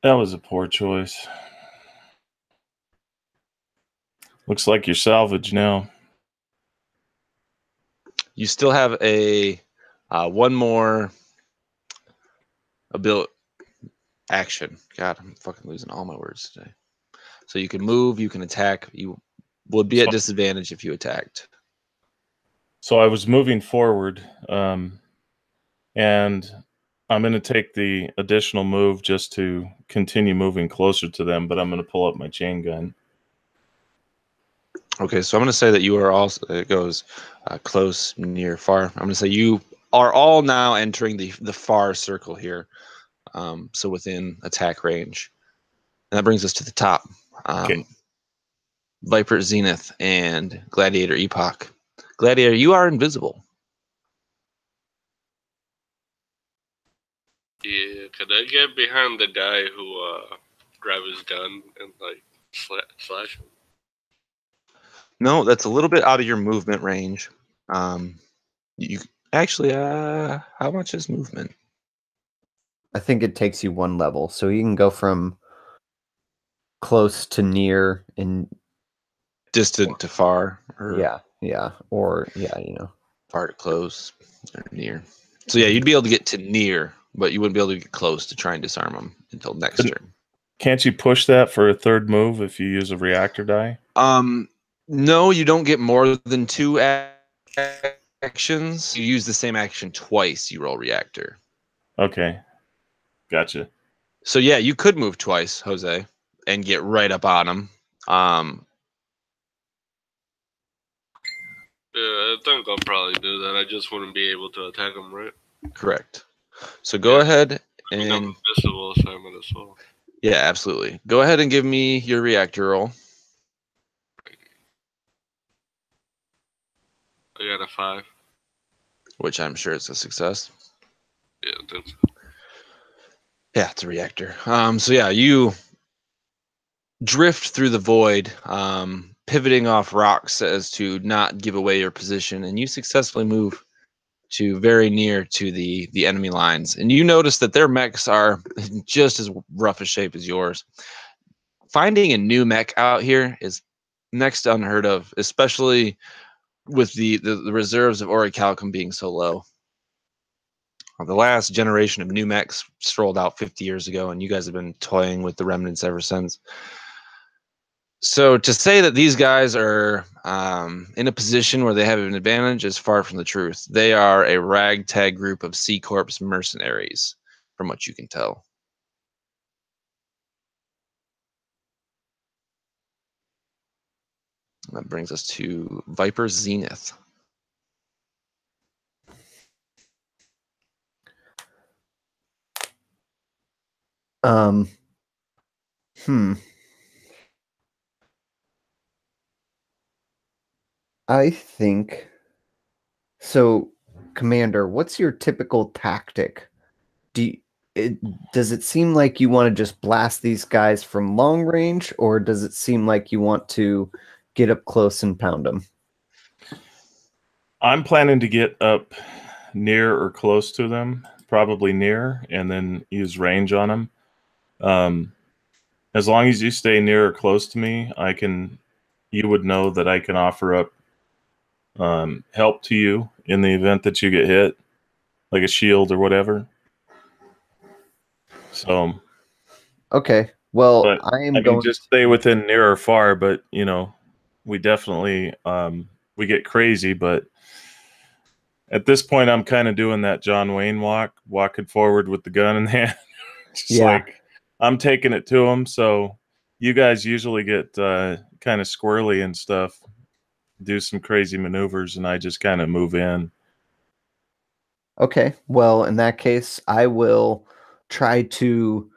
That was a poor choice. Looks like you're salvaged now. You still have a one more ability action. God, I'm fucking losing all my words today. So you can move, you can attack. You would be at disadvantage if you attacked. So I was moving forward, and I'm going to take the additional move just to continue moving closer to them, but I'm going to pull up my chain gun. Okay, so I'm going to say that you are also, it goes close, near, far. I'm going to say you are all now entering the far circle here. So within attack range. And that brings us to the top. Okay. Viper Zenith and Gladiator Epoch. Gladiator, you are invisible. Yeah, could I get behind the guy who grab his gun and like slash him? No, that's a little bit out of your movement range. You actually, how much is movement? I think it takes you 1 level, so you can go from close to near and Distant to far, or yeah, far to close, or near. So yeah, you'd be able to get to near, but you wouldn't be able to get close to try and disarm them until next turn. Can't you push that for a third move if you use a reactor die? No, you don't get more than 2 actions. You use the same action twice. You roll reactor. Okay, gotcha. So yeah, you could move twice, Jose, and get right up on him. Yeah, I think I'll probably do that. I just wouldn't be able to attack him, right? Correct. So go ahead I mean, I'm and invisible, so I might as well. yeah, absolutely. Go ahead and give me your reactor roll, I got a 5. which I'm sure it's a success. Yeah, I think so. Yeah, it's a reactor. So yeah, you drift through the void, pivoting off rocks so as to not give away your position, and you successfully move to very near to the enemy lines. And you notice that their mechs are just as rough a shape as yours. Finding a new mech out here is next to unheard of, especially with the reserves of Auricalcum being so low. The last generation of new mechs strolled out 50 years ago, and you guys have been toying with the remnants ever since. So to say that these guys are in a position where they have an advantage is far from the truth. They are a ragtag group of C Corps mercenaries, from what you can tell. That brings us to Viper Zenith. Hmm. I think so. Commander, what's your typical tactic? Does it seem like you want to just blast these guys from long range, or does it seem like you want to get up close and pound them? I'm planning to get up near or close to them, probably near, and then use range on them. As long as you stay near or close to me, you would know that I can offer up help to you in the event that you get hit, like a shield or whatever. So, Okay. Well, but I am I mean, going. just stay within near or far. But we definitely we get crazy. But at this point, I'm kind of doing that John Wayne walking forward with the gun in hand, just like I'm taking it to him. So you guys usually get kind of squirrely and stuff, do some crazy maneuvers, and I just kind of move in. Okay. Well, in that case, I will try to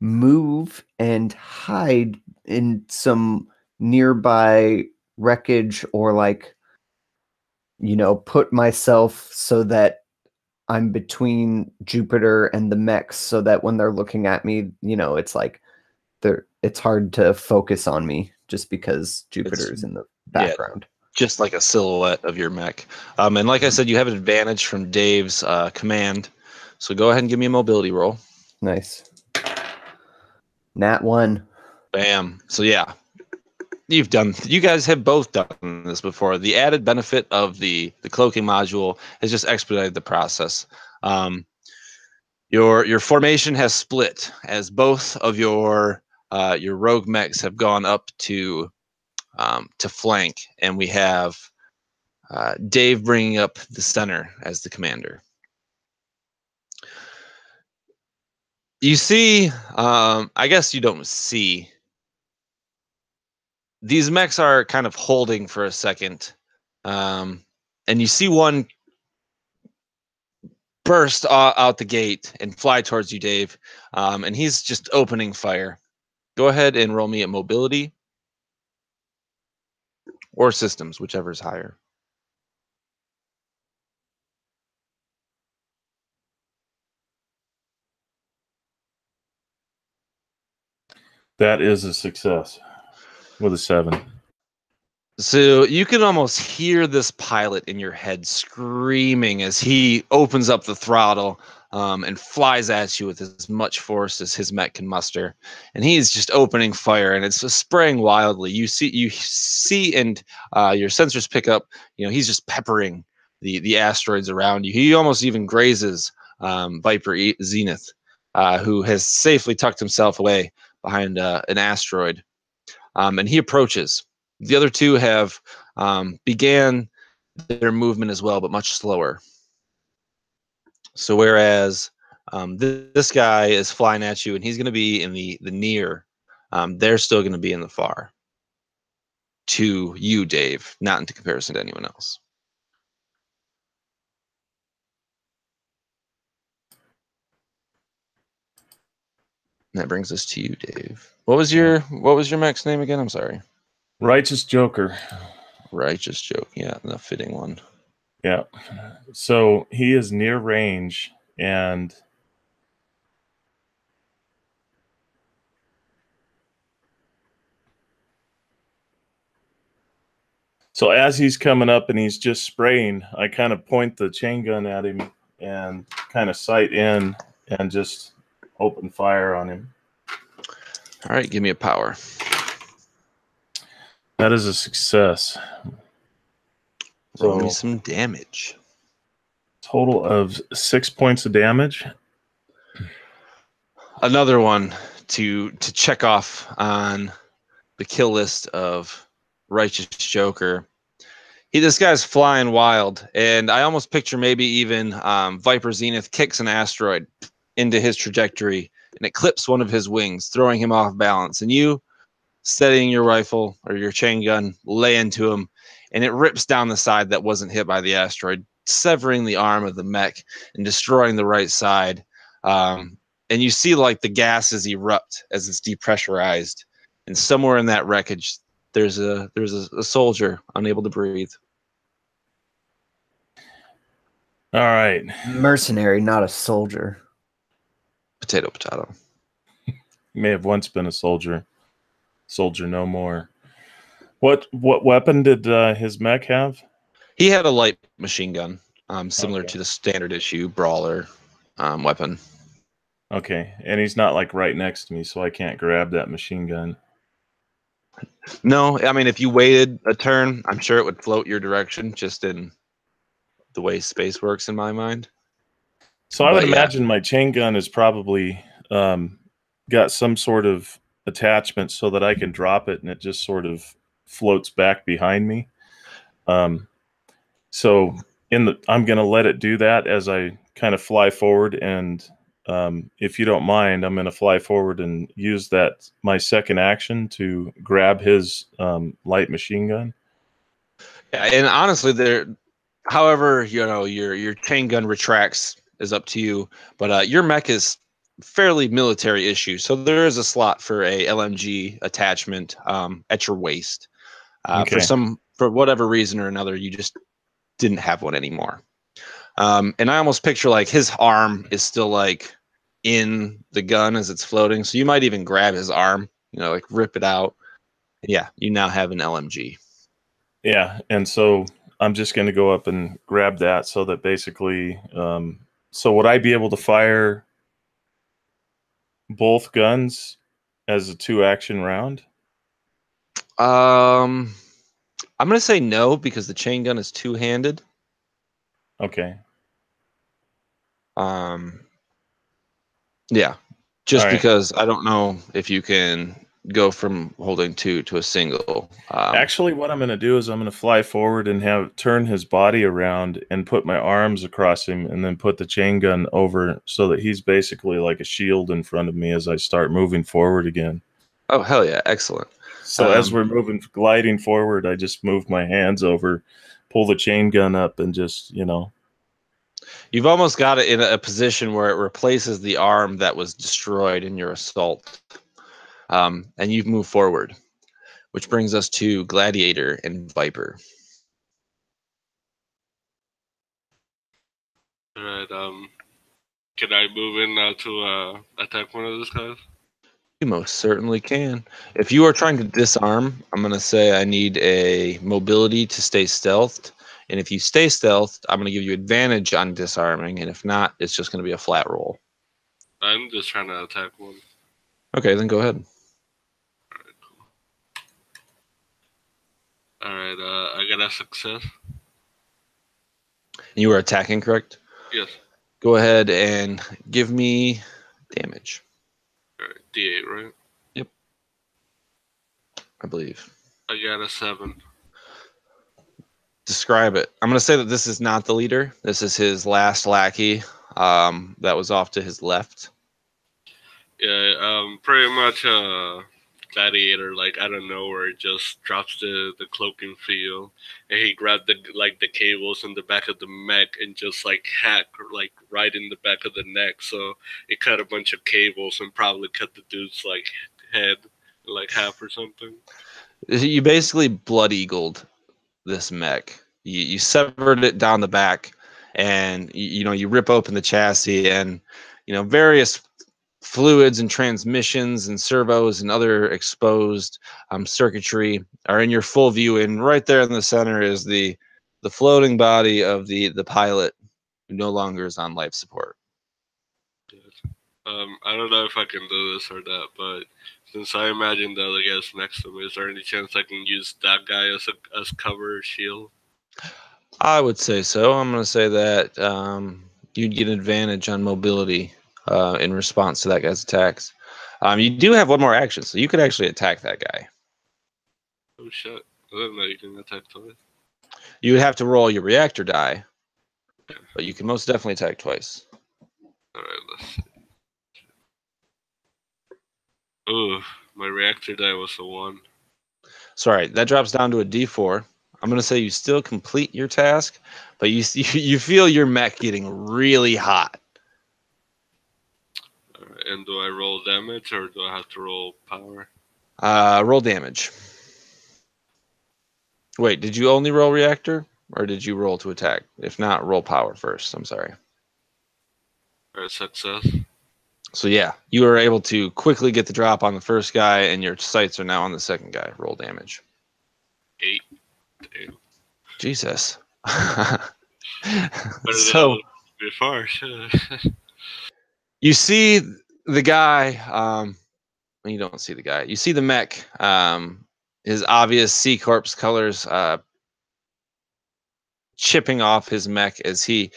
move and hide in some nearby wreckage, or put myself so that I'm between Jupiter and the mechs, so that when they're looking at me, it's like it's hard to focus on me just because Jupiter is in the background. Just like a silhouette of your mech. And like I said, you have an advantage from Dave's command. So go ahead and give me a mobility roll. Nice. Nat 1. Bam. So yeah, you guys have both done this before. The added benefit of the cloaking module has just expedited the process. Your formation has split as both of your rogue mechs have gone up to flank, and we have Dave bringing up the center as the commander. You see, I guess you don't see these mechs are kind of holding for a second, and you see one burst out the gate and fly towards you, Dave, and he's just opening fire. Go ahead and roll me at mobility or systems, whichever is higher. That is a success with a 7. So you can almost hear this pilot in your head screaming as he opens up the throttle and flies at you with as much force as his mech can muster. And he's just opening fire, and it's just spraying wildly. You see, and your sensors pick up. He's just peppering the asteroids around you. He almost even grazes Viper Zenith, who has safely tucked himself away behind an asteroid. And he approaches. The other two have began their movement as well, but much slower. So whereas this guy is flying at you, and he's going to be in the near, they're still going to be in the far. To you, Dave, not into comparison to anyone else. And that brings us to you, Dave. What was your mech's name again? I'm sorry. Righteous Joker. Righteous Joke. Yeah, the fitting one. Yeah. So he is near range, and so as he's coming up and he's just spraying, I kind of point the chain gun at him and kind of sight in and just open fire on him. All right, give me a power. That is a success. Roll me some damage. Total of 6 points of damage. Another one to check off on the kill list of Righteous Joker. This guy's flying wild, and I almost picture maybe even Viper Zenith kicks an asteroid into his trajectory, and it clips one of his wings, throwing him off balance. And you, steadying your rifle or your chain gun, lay into him, and it rips down the side that wasn't hit by the asteroid, severing the arm of the mech and destroying the right side. And you see like the gases erupt as it's depressurized, and somewhere in that wreckage, there's a soldier unable to breathe. All right. Mercenary, not a soldier. Potato, potato. He may have once been a soldier. Soldier no more. What weapon did his mech have? He had a light machine gun, similar Okay. to the standard issue brawler weapon. Okay, and he's not like right next to me, so I can't grab that machine gun. No, I mean, if you waited a turn, I'm sure it would float your direction, just in the way space works in my mind. So I would But, yeah. imagine my chain gun is probably got some sort of attachment so that I can drop it and it just sort of floats back behind me. So I'm going to let it do that as I kind of fly forward, and if you don't mind, I'm going to fly forward and use my second action to grab his light machine gun. Yeah, and honestly, however, your chain gun retracts is up to you. But your mech is fairly military issue, so there is a slot for a LMG attachment at your waist. Okay. For whatever reason or another, you just didn't have one anymore. And I almost picture like his arm is still like in the gun as it's floating, so you might even grab his arm, like rip it out. Yeah, you now have an LMG. Yeah, and so I'm just going to go up and grab that so that basically, so would I be able to fire both guns as a 2-action round? I'm going to say no, because the chain gun is two-handed. Okay. Yeah, just All right. because I don't know if you can go from holding two to a single. Actually, what I'm going to do is I'm going to fly forward and turn his body around and put my arms across him, and then put the chain gun over so that he's basically like a shield in front of me as I start moving forward again. Oh, hell yeah. Excellent. So as we're gliding forward, I just move my hands over, pull the chain gun up, and just, you know. You've almost got it in a position where it replaces the arm that was destroyed in your assault. And you've moved forward, which brings us to Gladiator and Viper. All right. Can I move in now to attack one of those guys? You most certainly can. If you are trying to disarm, I'm going to say I need a mobility to stay stealthed. And if you stay stealthed, I'm going to give you advantage on disarming. And if not, it's just going to be a flat roll. I'm just trying to attack one. Okay, then go ahead. All right, I got a success. You were attacking, correct? Yes. Go ahead and give me damage. All right, D8, right? Yep. I believe. I got a 7. Describe it. I'm going to say that this is not the leader. This is his last lackey that was off to his left. Yeah, pretty much Gladiator, like out of nowhere, just drops the cloaking field, and he grabbed the cables in the back of the mech and just like hack like right in the back of the neck. So it cut a bunch of cables and probably cut the dude's like head like half or something. You basically blood eagled this mech. You severed it down the back, and you rip open the chassis, and various fluids and transmissions and servos and other exposed circuitry are in your full view. And right there in the center is the floating body of the pilot, who no longer is on life support. I don't know if I can do this or not, but since I imagine the other guy's next to me, is there any chance I can use that guy as cover shield? I would say so. I'm going to say that you'd get an advantage on mobility in response to that guy's attacks. You do have one more action, so you could actually attack that guy. Oh shit! I didn't know you can attack twice. You would have to roll your reactor die, but you can most definitely attack twice. All right, let's see. Ooh, my reactor die was a 1. Sorry, that drops down to a D4. I'm going to say you still complete your task, but you feel your mech getting really hot. All right, and do I roll damage or do I have to roll power? Roll damage. Wait, did you only roll reactor, or did you roll to attack? If not, roll power first. I'm sorry. All right, success. So yeah, you were able to quickly get the drop on the first guy, and your sights are now on the second guy. Roll damage. 8. Damn. Jesus. So before, sure. You see the guy. You don't see the guy. You see the mech. His obvious C Corp's colors chipping off his mech as he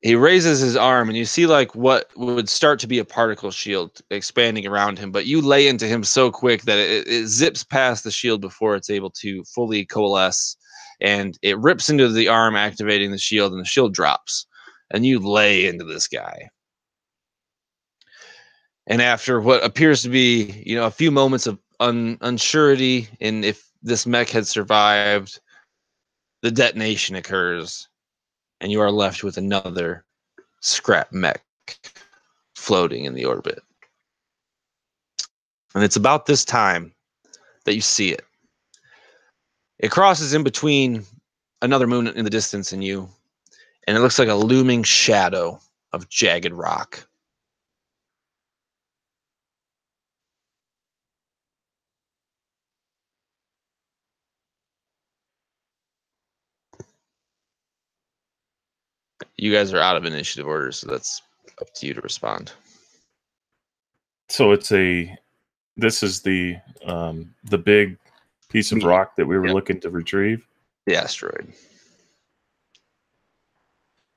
raises his arm, and you see like what would start to be a particle shield expanding around him, but you lay into him so quick that it zips past the shield before it's able to fully coalesce, and it rips into the arm, activating the shield, and the shield drops, and you lay into this guy. And after what appears to be, a few moments of unsurety in if this mech had survived, the detonation occurs, and you are left with another scrap mech floating in the orbit. And it's about this time that you see it. It crosses in between another moon in the distance and you, and it looks like a looming shadow of jagged rock. You guys are out of initiative order, so that's up to you to respond. So this is the big piece of rock that we were looking to retrieve? The asteroid.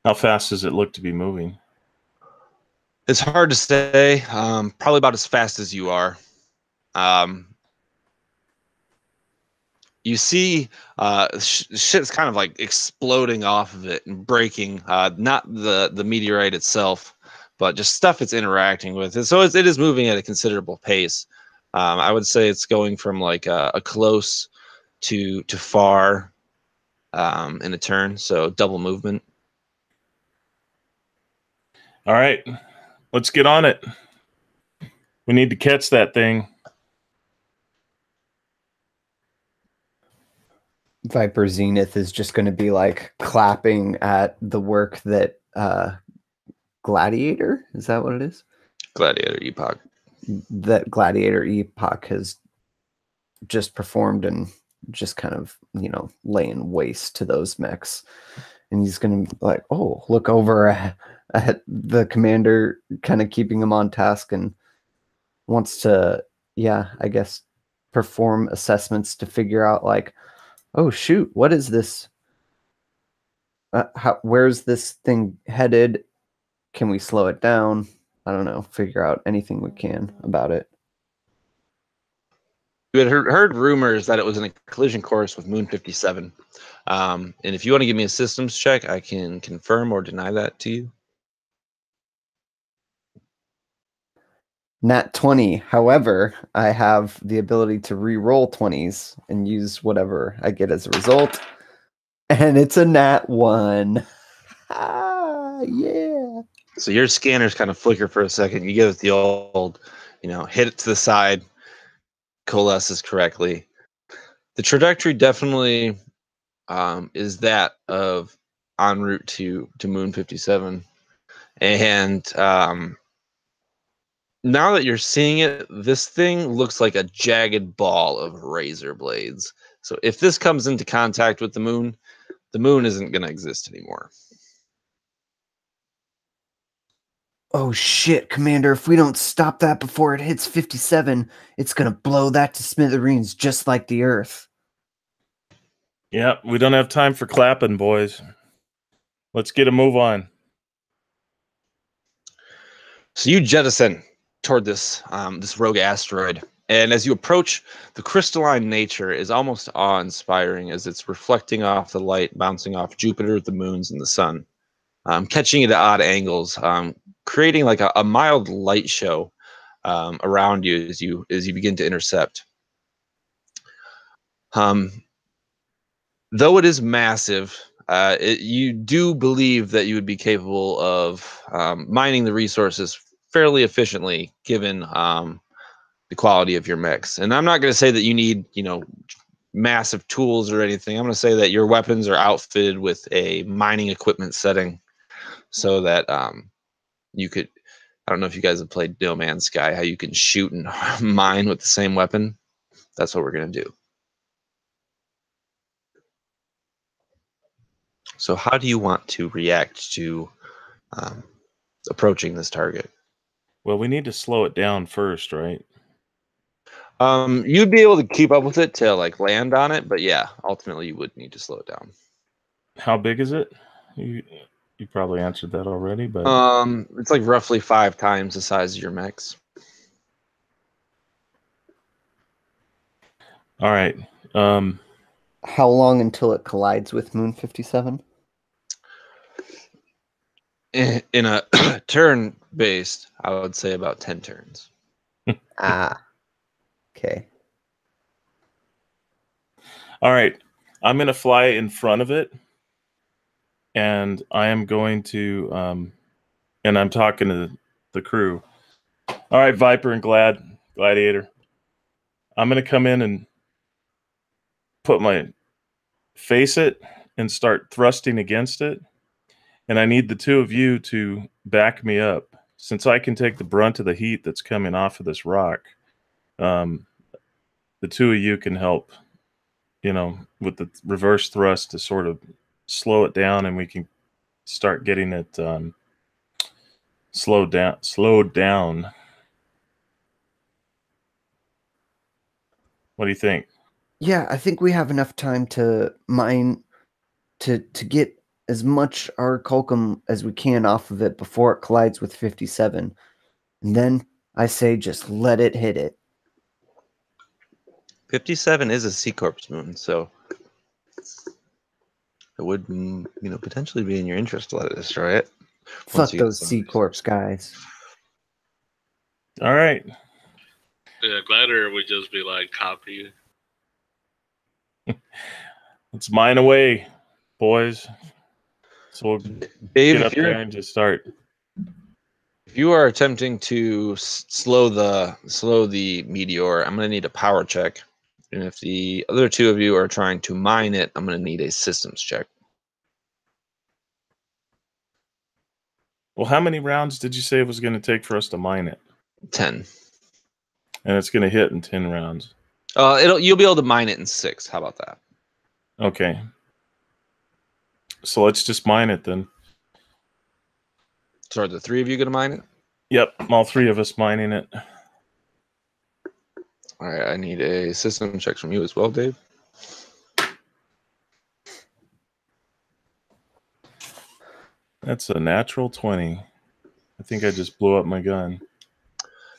How fast does it look to be moving? It's hard to say. Probably about as fast as you are. You see shit's kind of like exploding off of it and breaking, not the meteorite itself, but just stuff it's interacting with. And so it is moving at a considerable pace. I would say it's going from like a close to far in a turn, so double movement. All right, let's get on it. We need to catch that thing. Viper Zenith is just going to be like clapping at the work that Gladiator, is that what it is? Gladiator Epoch. That Gladiator Epoch has just performed and just kind of, you know, laying waste to those mechs. And he's going to like, oh, look over at the commander, kind of keeping him on task, and wants to, yeah, I guess, perform assessments to figure out like, oh shoot, what is this? Where's this thing headed? Can we slow it down? I don't know. Figure out anything we can about it. You had heard rumors that it was in a collision course with Moon 57. And if you want to give me a systems check, I can confirm or deny that to you. Nat 20. However, I have the ability to re-roll 20s and use whatever I get as a result. And it's a nat 1. Ah, yeah. So your scanners kind of flicker for a second. You give it the old, you know, hit it to the side, coalesces correctly. The trajectory definitely is that of en route to Moon 57. And now that you're seeing it, this thing looks like a jagged ball of razor blades. So if this comes into contact with the moon isn't going to exist anymore. Oh shit, Commander, if we don't stop that before it hits 57, it's going to blow that to smithereens just like the Earth. Yeah, we don't have time for clapping, boys. Let's get a move on. So you jettison toward this this rogue asteroid, and as you approach, the crystalline nature is almost awe-inspiring as it's reflecting off the light, bouncing off Jupiter, the moons, and the sun, catching it at odd angles, creating like a mild light show around you as you begin to intercept. Though it is massive, you do believe that you would be capable of mining the resources fairly efficiently, given the quality of your mechs. And I'm not going to say that you need, you know, massive tools or anything. I'm going to say that your weapons are outfitted with a mining equipment setting, so that you could. I don't know if you guys have played No Man's Sky, how you can shoot and mine with the same weapon. That's what we're going to do. So how do you want to react to approaching this target? Well, we need to slow it down first, right? You'd be able to keep up with it to like land on it, but yeah, ultimately you would need to slow it down. How big is it? You probably answered that already, but it's like roughly 5 times the size of your mechs. all right. How long until it collides with Moon 57? In a turn based, I would say about 10 turns. Ah. Okay. All right. I'm going to fly in front of it, and I am going to, and I'm talking to the crew. All right, Viper and Gladiator. I'm going to come in and face it and start thrusting against it. And I need the two of you to back me up. Since I can take the brunt of the heat that's coming off of this rock, the two of you can help, you know, with the reverse thrust to sort of slow it down, and we can start getting it slowed down. What do you think? Yeah, I think we have enough time to mine to get as much Auricalcum as we can off of it before it collides with 57. And then I say just let it hit it. 57 is a C Corps moon, so it would, you know, potentially be in your interest to let it destroy it. Fuck those C Corps guys. All right. Yeah, Glider would just be like copy. Let's mine away, boys. So we'll Dave, get up there and just start. if you are attempting to slow the meteor, I'm going to need a power check. And if the other two of you are trying to mine it, I'm going to need a systems check. Well, how many rounds did you say it was going to take for us to mine it? 10. And it's going to hit in 10 rounds. You'll be able to mine it in 6. How about that? Okay. So let's just mine it then. So are the 3 of you going to mine it? Yep, all 3 of us mining it. All right, I need a system check from you as well, Dave. That's a natural 20. I think I just blew up my gun.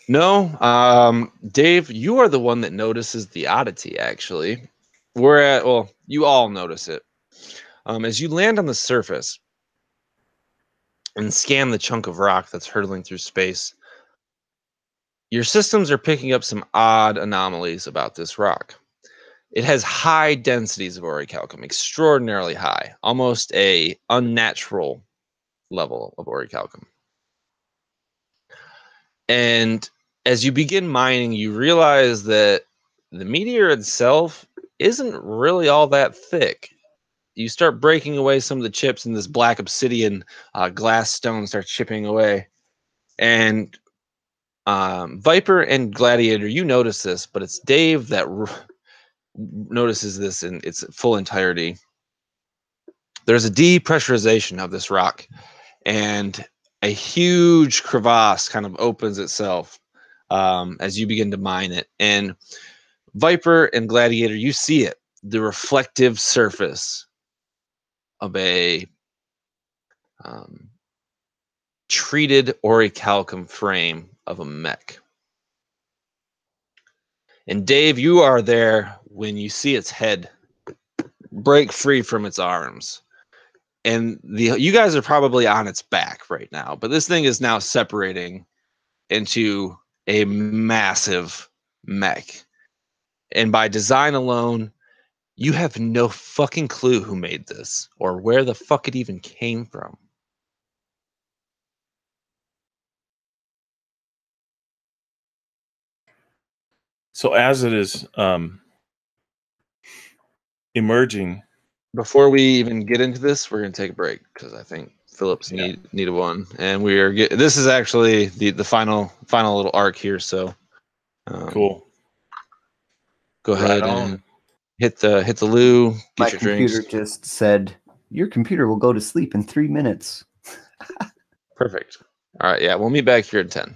No, Dave, you are the one that notices the oddity, actually. You all notice it. As you land on the surface and scan the chunk of rock that's hurtling through space, your systems are picking up some odd anomalies about this rock. It has high densities of Auricalcum, extraordinarily high, almost a unnatural level of Auricalcum. And as you begin mining, you realize that the meteor itself isn't really all that thick. You start breaking away some of the chips, and this black obsidian glass stone starts chipping away. And Viper and Gladiator, you notice this, but it's Dave that notices this in its full entirety. There's a depressurization of this rock, and a huge crevasse kind of opens itself as you begin to mine it. And Viper and Gladiator, you see it, the reflective surface of a treated Auricalcum frame of a mech. And Dave, you are there when you see its head break free from its arms. And you guys are probably on its back right now, but this thing is now separating into a massive mech. And by design alone, you have no fucking clue who made this or where the fuck it even came from. So as it is emerging. Before we even get into this, we're going to take a break because I think Phillips needed one. And this is actually the final little arc here. So Cool. Go ahead Right and hit the loo. Get My your computer drinks. just said, your computer will go to sleep in 3 minutes. Perfect. All right. Yeah, we'll meet back here at 10.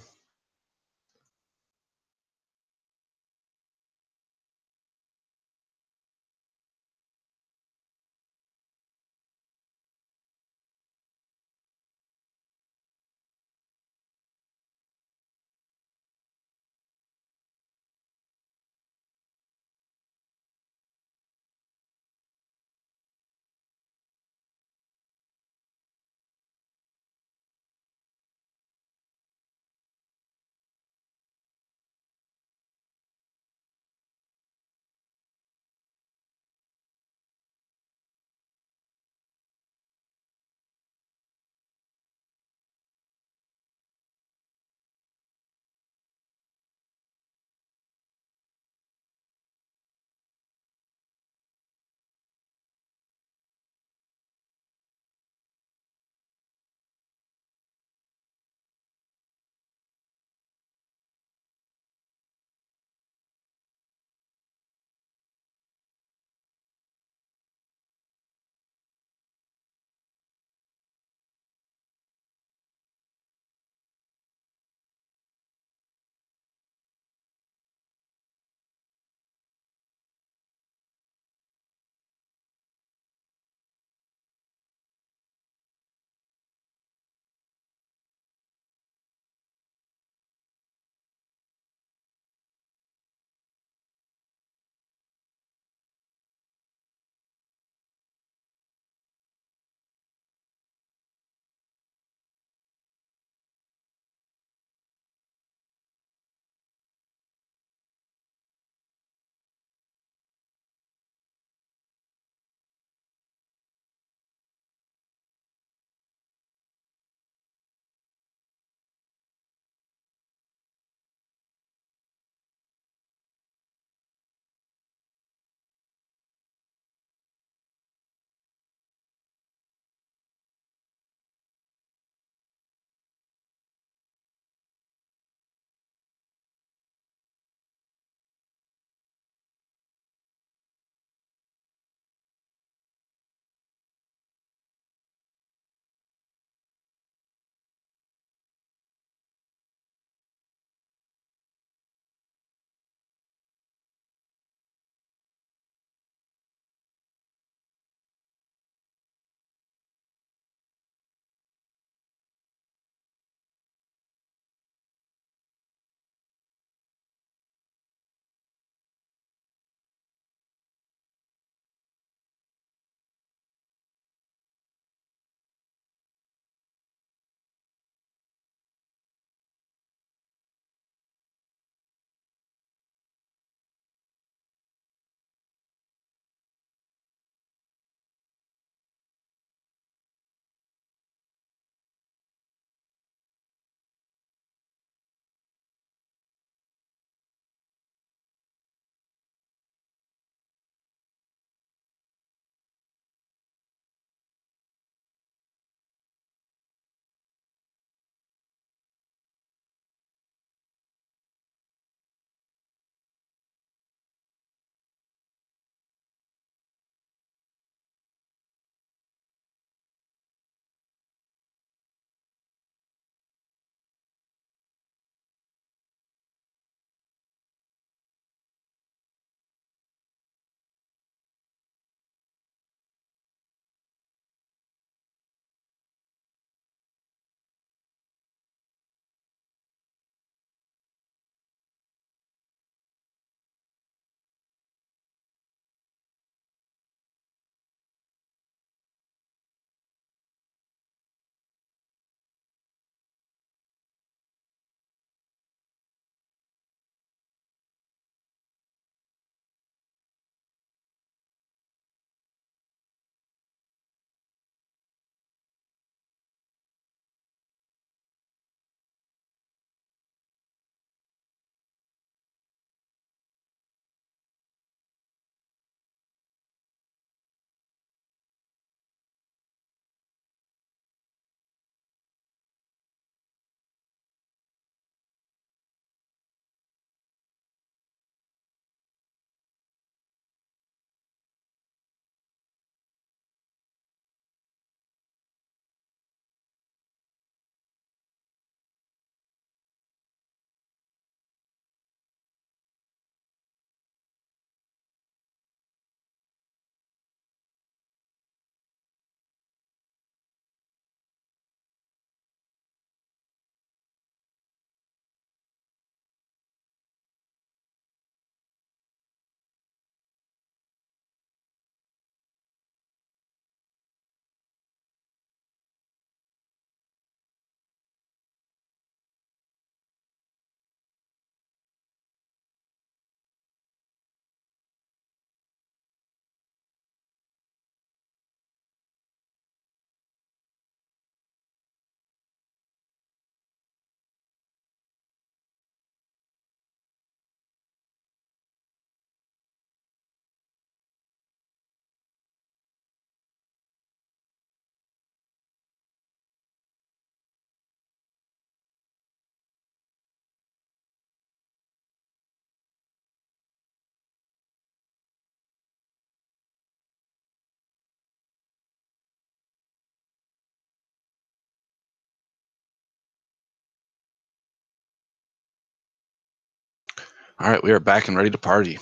All right, we are back and ready to party.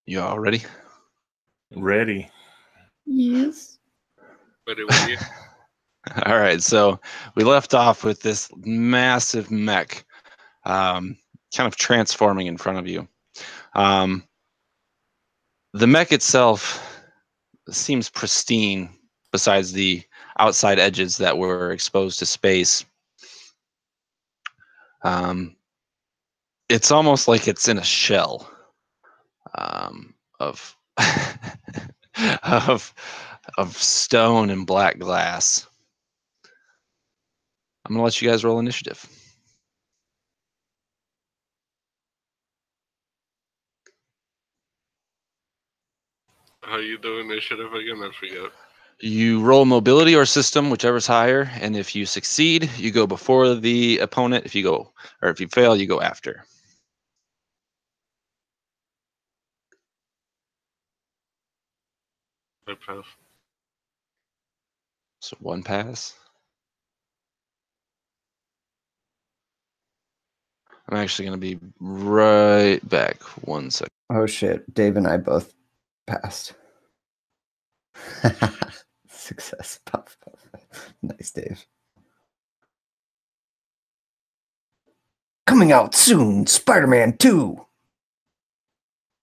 You all ready? Ready. Yes. But when you All right, so we left off with this massive mech kind of transforming in front of you. The mech itself seems pristine besides the outside edges that were exposed to space. It's almost like it's in a shell of of stone and black glass. I'm gonna let you guys roll initiative. how you do initiative again? I forget. You roll mobility or system, whichever's higher, and if you succeed, you go before the opponent. If you fail, you go after. I pass. So one pass. I'm actually going to be right back. 1 second. Oh shit, Dave and I both passed. Success. Puff, puff. Nice, Dave. Coming out soon, Spider-Man 2.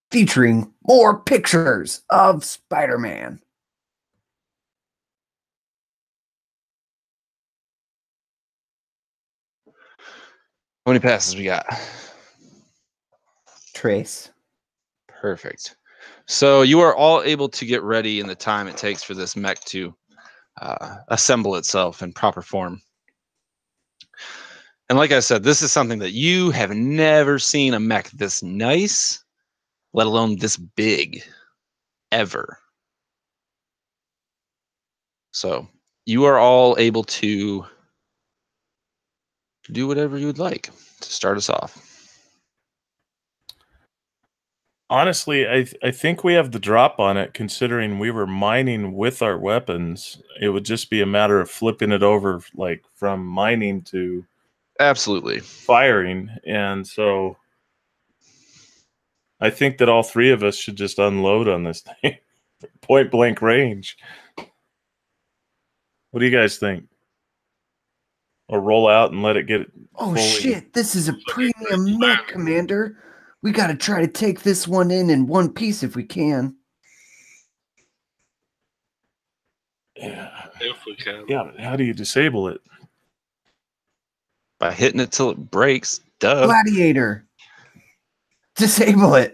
Featuring more pictures of Spider-Man. How many passes we got? Trace. Perfect. So you are all able to get ready in the time it takes for this mech to assemble itself in proper form. And like I said, this is something that you have never seen a mech this nice, let alone this big, ever. So you are all able to do whatever you would like to start us off. Honestly, I think we have the drop on it, considering we were mining with our weapons. It would just be a matter of flipping it over, like from mining to Absolutely. firing. And so I think that all three of us should just unload on this thing. Point blank range. What do you guys think? Or roll out and let it get Oh fully... shit, this is a premium mech, Commander. We gotta try to take this one in one piece if we can. Yeah. If we can. Yeah, but how do you disable it? By hitting it till it breaks. Duh. Gladiator. Disable it.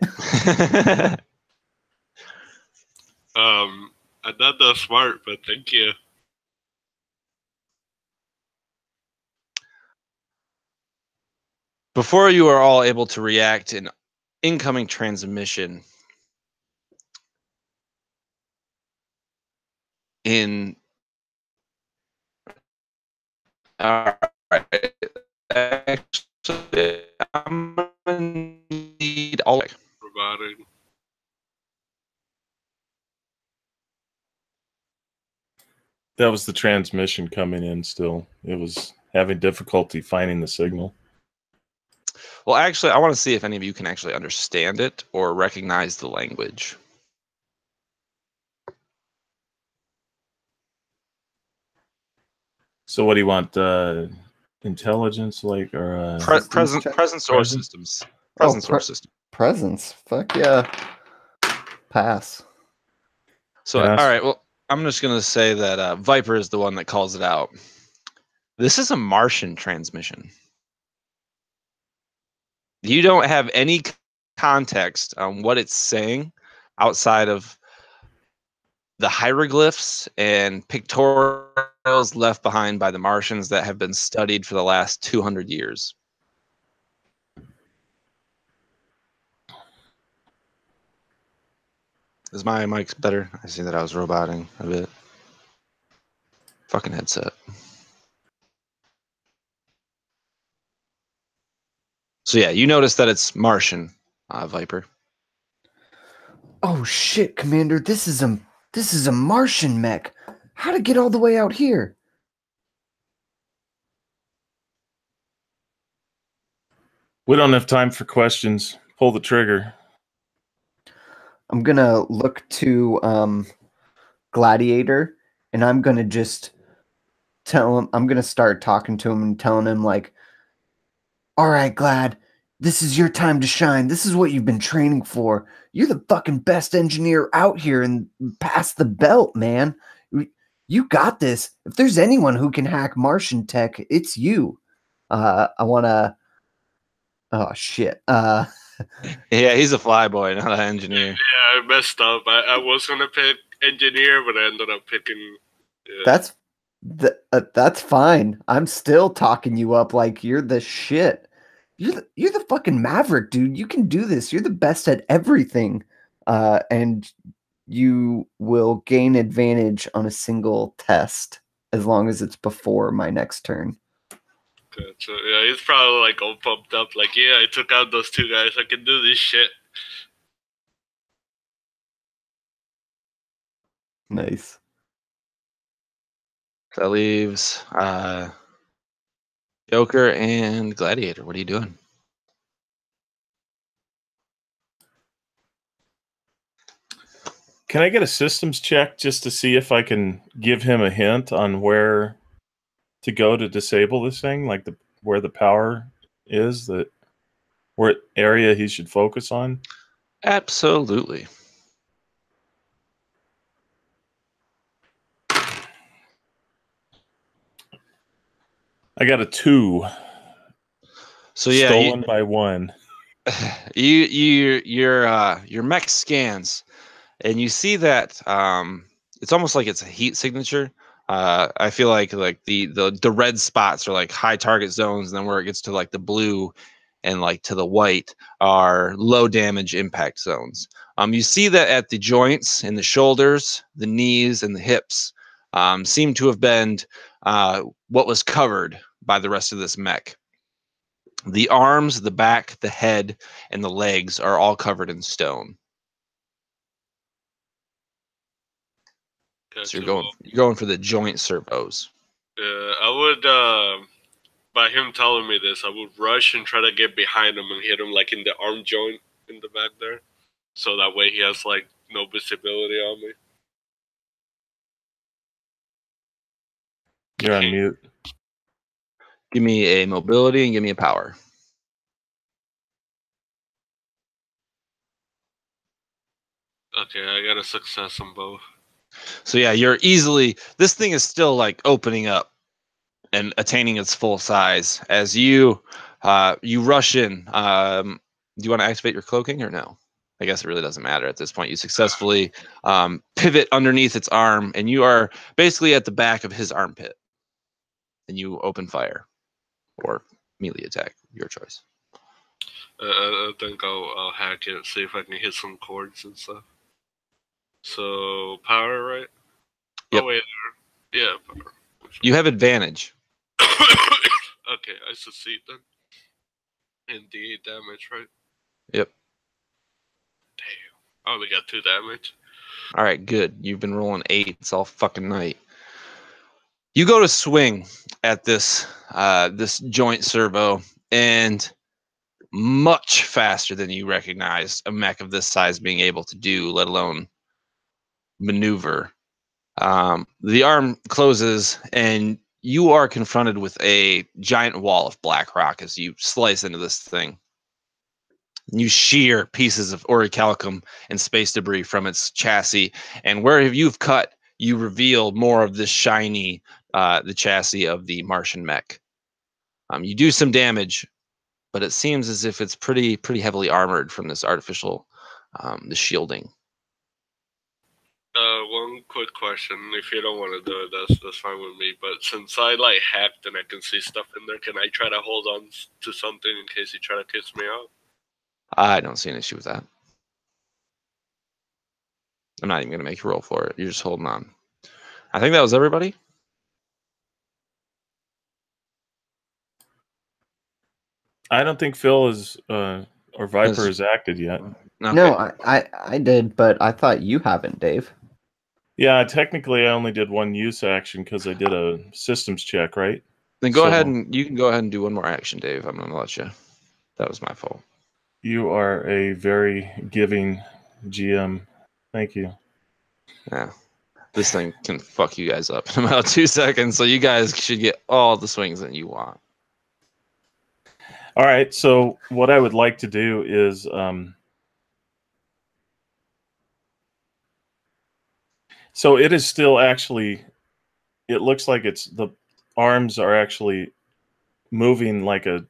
I'm not that smart, but thank you. Before you are all able to react, an incoming transmission in. All right. Actually, I'm gonna need all. Robotic. That was the transmission coming in still. It was having difficulty finding the signal. Well, actually, I want to see if any of you can actually understand it or recognize the language. So what do you want? Intelligence, like, or Presence or systems? Presence or system. Presence. Fuck yeah. Pass. So, Pass. all right. Well, I'm just going to say that Viper is the one that calls it out. This is a Martian transmission. You don't have any context on what it's saying outside of the hieroglyphs and pictorials left behind by the Martians that have been studied for the last 200 years. Is my mic better? I see that I was roboting a bit. Fucking headset. So yeah, you notice that it's Martian, Viper. Oh shit, Commander, this is a Martian mech. How'd it get all the way out here? We don't have time for questions. Pull the trigger. I'm gonna look to Gladiator, and I'm gonna just tell him. I'm gonna start talking to him and telling him like, "All right, Glad, this is your time to shine. This is what you've been training for. You're the fucking best engineer out here and pass the belt, man. You got this. If there's anyone who can hack Martian tech, it's you." I wanna. Oh shit. Yeah, he's a flyboy, not an engineer. Yeah, I messed up. I was gonna pick engineer, but I ended up picking. That's fine. I'm still talking you up like you're the shit. You're the fucking maverick, dude. You can do this. You're the best at everything. And you will gain advantage on a single test as long as it's before my next turn. Gotcha. Yeah, he's probably like all pumped up. Like, yeah, I took out those 2 guys. I can do this shit. Nice. That leaves Joker and Gladiator. What are you doing? Can I get a systems check just to see if I can give him a hint on where to go to disable this thing, like where the power is, where area he should focus on? Absolutely. I got a 2. So yeah, stolen by 1. Your mech scans, and you see that it's almost like it's a heat signature. I feel like the red spots are like high target zones, and then where it gets to like the blue and like to the white are low damage impact zones. You see that at the joints and the shoulders, the knees, and the hips seem to have been what was covered by the rest of this mech. The arms, the back, the head, and the legs are all covered in stone. Gotcha. So you're going for the joint servos. I would, by him telling me this, I would rush and try to get behind him and hit him like in the arm joint in the back there. So that way he has like no visibility on me. You're on mute. Give me a mobility and give me a power. Okay, I got a success on both. So yeah, this thing is still like opening up and attaining its full size as you rush in. Do you want to activate your cloaking or no? I guess it really doesn't matter at this point. You successfully pivot underneath its arm, and you are basically at the back of his armpit. And you open fire or melee attack, your choice. I think I'll hack it, see if I can hit some chords and stuff. So power, right? Yep. Oh wait, yeah, power. You have advantage. Okay, I succeed then. And D8 damage, right? Yep. Damn. I only got 2 damage. All right, good. You've been rolling 8s all fucking night. You go to swing at this this joint servo, and much faster than you recognized a mech of this size being able to do, let alone maneuver. The arm closes, and you are confronted with a giant wall of black rock as you slice into this thing. You shear pieces of Auricalcum and space debris from its chassis, and where you've cut, you reveal more of this shiny, the chassis of the Martian mech. You do some damage, but it seems as if it's pretty heavily armored from this artificial, the shielding. One quick question. If you don't want to do it, that's fine with me. But since I like hacked and I can see stuff in there, can I try to hold on to something in case you try to kiss me out? I don't see an issue with that. I'm not even going to make you roll for it. You're just holding on. I think that was everybody. I don't think Phil is or Viper has acted yet. Okay. No, I did, but I thought you haven't, Dave. Yeah, technically I only did 1 use action because I did a systems check, right? Then go ahead and you can go ahead and do one more action, Dave. I'm going to let you. That was my fault. You are a very giving GM. Thank you. Yeah. This thing can fuck you guys up in about 2 seconds, so you guys should get all the swings that you want. All right, so what I would like to do is so it is still actually, it looks like it's the arms are actually moving like a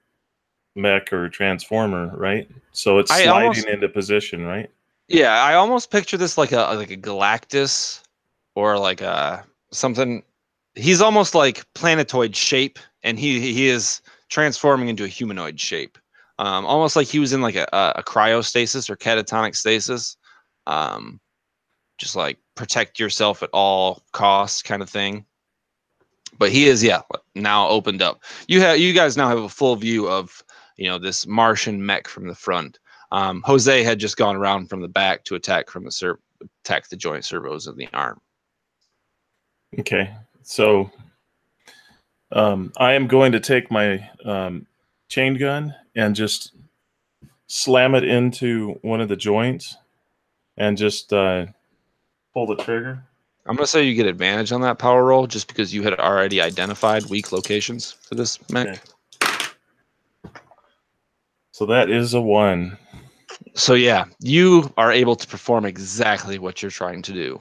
mech or a transformer, right? So it's sliding into position, right? Yeah, I almost picture this like a Galactus or like a something. He's almost like planetoid shape, and he is transforming into a humanoid shape. Almost like he was in like a cryostasis or catatonic stasis. Just like protect yourself at all costs kind of thing. But he is, yeah, now opened up. You guys now have a full view of this Martian mech from the front. Jose had just gone around from the back to attack from the joint servos of the arm. Okay, so I am going to take my chain gun and just slam it into one of the joints and just pull the trigger. I'm going to say you get advantage on that power roll just because you had already identified weak locations for this mech. Okay. So that is a 1. So yeah, you are able to perform exactly what you're trying to do.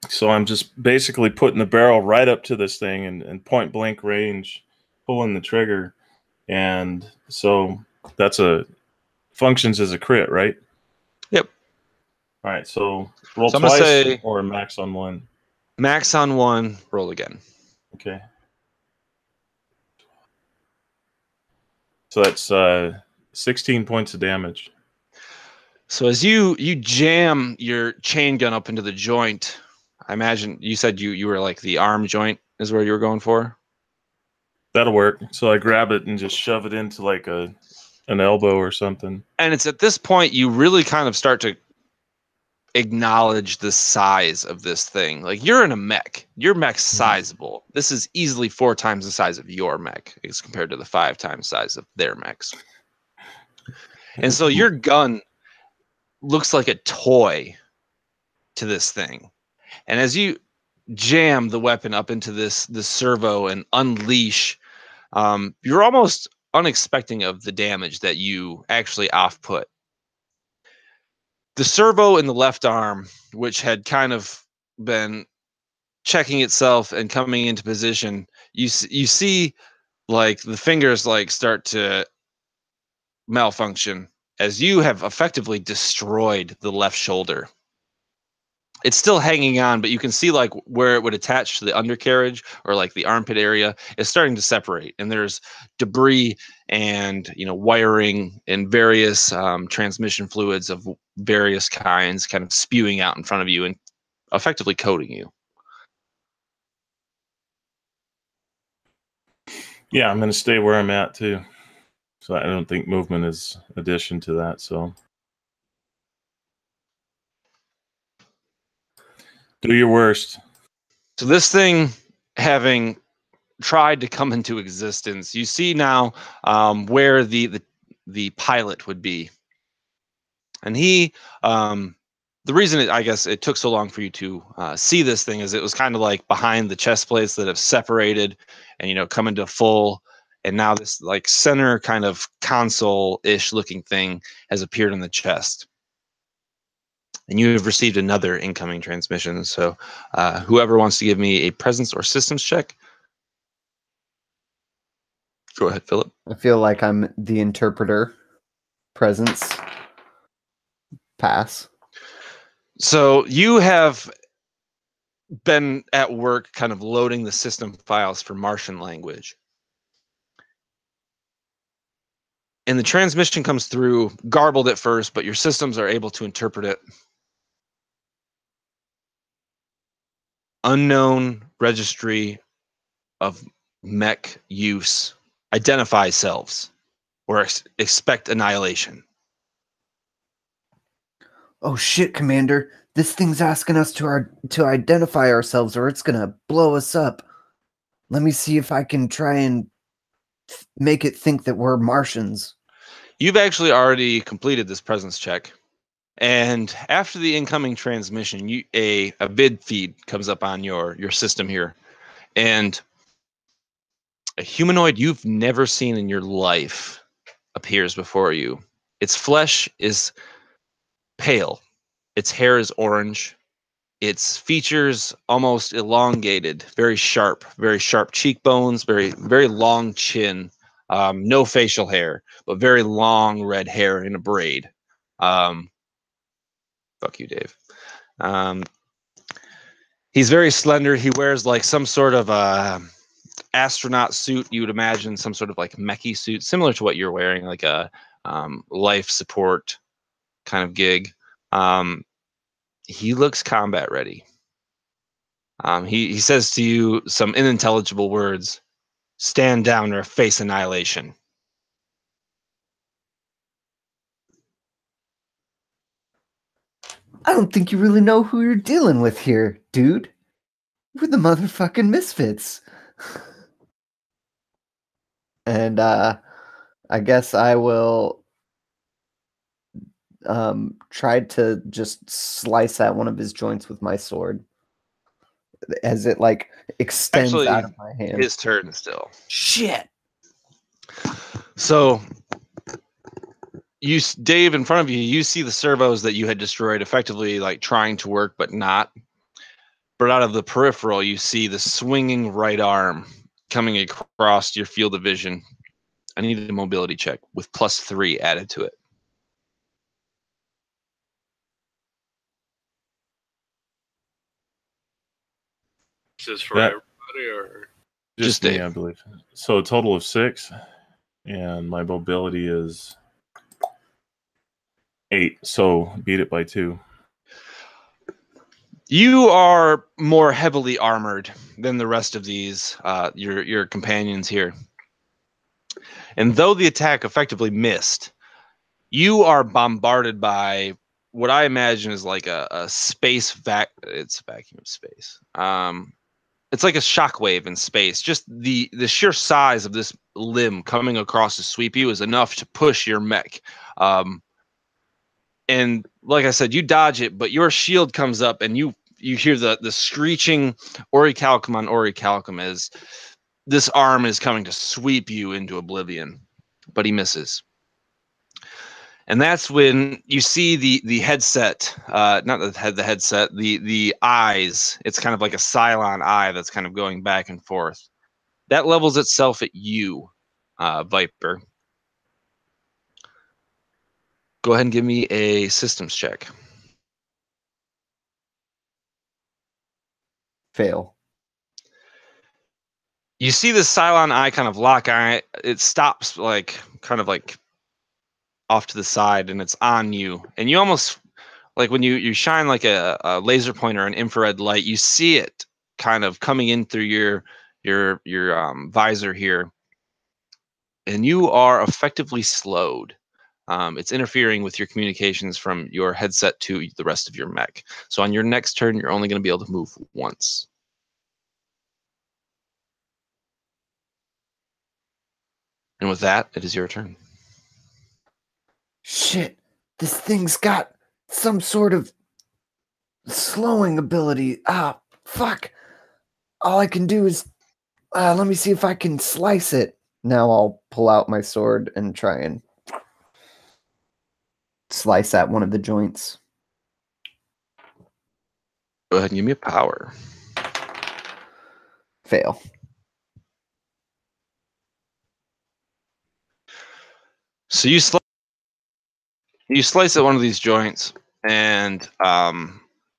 So I'm just basically putting the barrel right up to this thing and point blank range, pulling the trigger. And so that's functions as a crit, right? Yep. All right, so roll So twice or max on 1? Max on 1, roll again. Okay. So that's 16 points of damage. So as you jam your chain gun up into the joint, I imagine you said you were like the arm joint is where you were going for? That'll work. So I grab it and just shove it into like an elbow or something. And it's at this point you really kind of start to acknowledge the size of this thing. Like you're in a mech. Your mech's sizable. This is easily 4 times the size of your mech as compared to the 5 times size of their mechs. And so your gun looks like a toy to this thing. And as you jam the weapon up into this servo and unleash, you're almost unexpecting of the damage that you actually off-put. The servo in the left arm, which had kind of been checking itself and coming into position, you see like the fingers like start to malfunction as you have effectively destroyed the left shoulder. It's still hanging on, but you can see like where it would attach to the undercarriage or like the armpit area is starting to separate, and there's debris and wiring and various transmission fluids of various kinds kind of spewing out in front of you and effectively coating you. Yeah, I'm going to stay where I'm at too. So I don't think movement is addition to that. So do your worst. So this thing having tried to come into existence, you see now where the pilot would be. And he, the reason I guess it took so long for you to see this thing is it was kind of like behind the chest plates that have separated and come into full. And now this like center kind of console-ish looking thing has appeared in the chest. And you have received another incoming transmission. So whoever wants to give me a presence or systems check. Go ahead, Philip. I feel like I'm the interpreter. Presence. Pass. So you have been at work kind of loading the system files for Martian language. And the transmission comes through garbled at first, but your systems are able to interpret it. Unknown registry of mech use. Identify selves or expect annihilation. Oh shit, Commander. This thing's asking us to identify ourselves or it's gonna blow us up. Let me see if I can try and make it think that we're Martians. You've actually already completed this presence check. And after the incoming transmission, a vid feed comes up on your system here. And a humanoid you've never seen in your life appears before you. Its flesh is pale. Its hair is orange. Its features almost elongated, very sharp cheekbones, very long chin, no facial hair, but very long red hair in a braid. Fuck you, Dave. He's very slender. He wears like some sort of astronaut suit. You would imagine some sort of like mechy suit, similar to what you're wearing, like a life support kind of gig. He looks combat ready. He says to you some unintelligible words: "Stand down or face annihilation." I don't think you really know who you're dealing with here, dude. We're the motherfucking misfits. And I guess I will try to just slice at one of his joints with my sword as it like extends Actually, out of my hand. his turn still. Shit. So Dave, in front of you, you see the servos that you had destroyed effectively like trying to work but not. But out of the peripheral, you see the swinging right arm coming across your field of vision. I need a mobility check with +3 added to it. Is this for That- everybody or? Just Just me, I believe. So a total of 6, and my mobility is 8. So beat it by 2. You are more heavily armored than the rest of these, your companions here. And though the attack effectively missed, you are bombarded by what I imagine is like a space it's a vacuum of space. It's like a shockwave in space. Just the sheer size of this limb coming across to sweep you is enough to push your mech. And like I said, you dodge it, but your shield comes up and you hear the screeching Auricalcum on Auricalcum as this arm is coming to sweep you into oblivion, but he misses. And that's when you see the headset, not the headset, the eyes. It's kind of like a Cylon eye that's kind of going back and forth. That levels itself at you, Viper. Go ahead and give me a systems check. Fail. You see the Cylon eye kind of lock eye. It stops like kind of like off to the side and it's on you. And you almost like when you shine like a laser pointer or an infrared light, you see it kind of coming in through your visor here. And you are effectively slowed. It's interfering with your communications from your headset to the rest of your mech. So on your next turn, you're only going to be able to move once. And with that, it is your turn. Shit. This thing's got some sort of slowing ability. Ah, fuck. All I can do is let me see if I can slice it. Now I'll pull out my sword and try and slice at one of the joints. Go ahead and give me a power. Fail. So you slice at one of these joints, and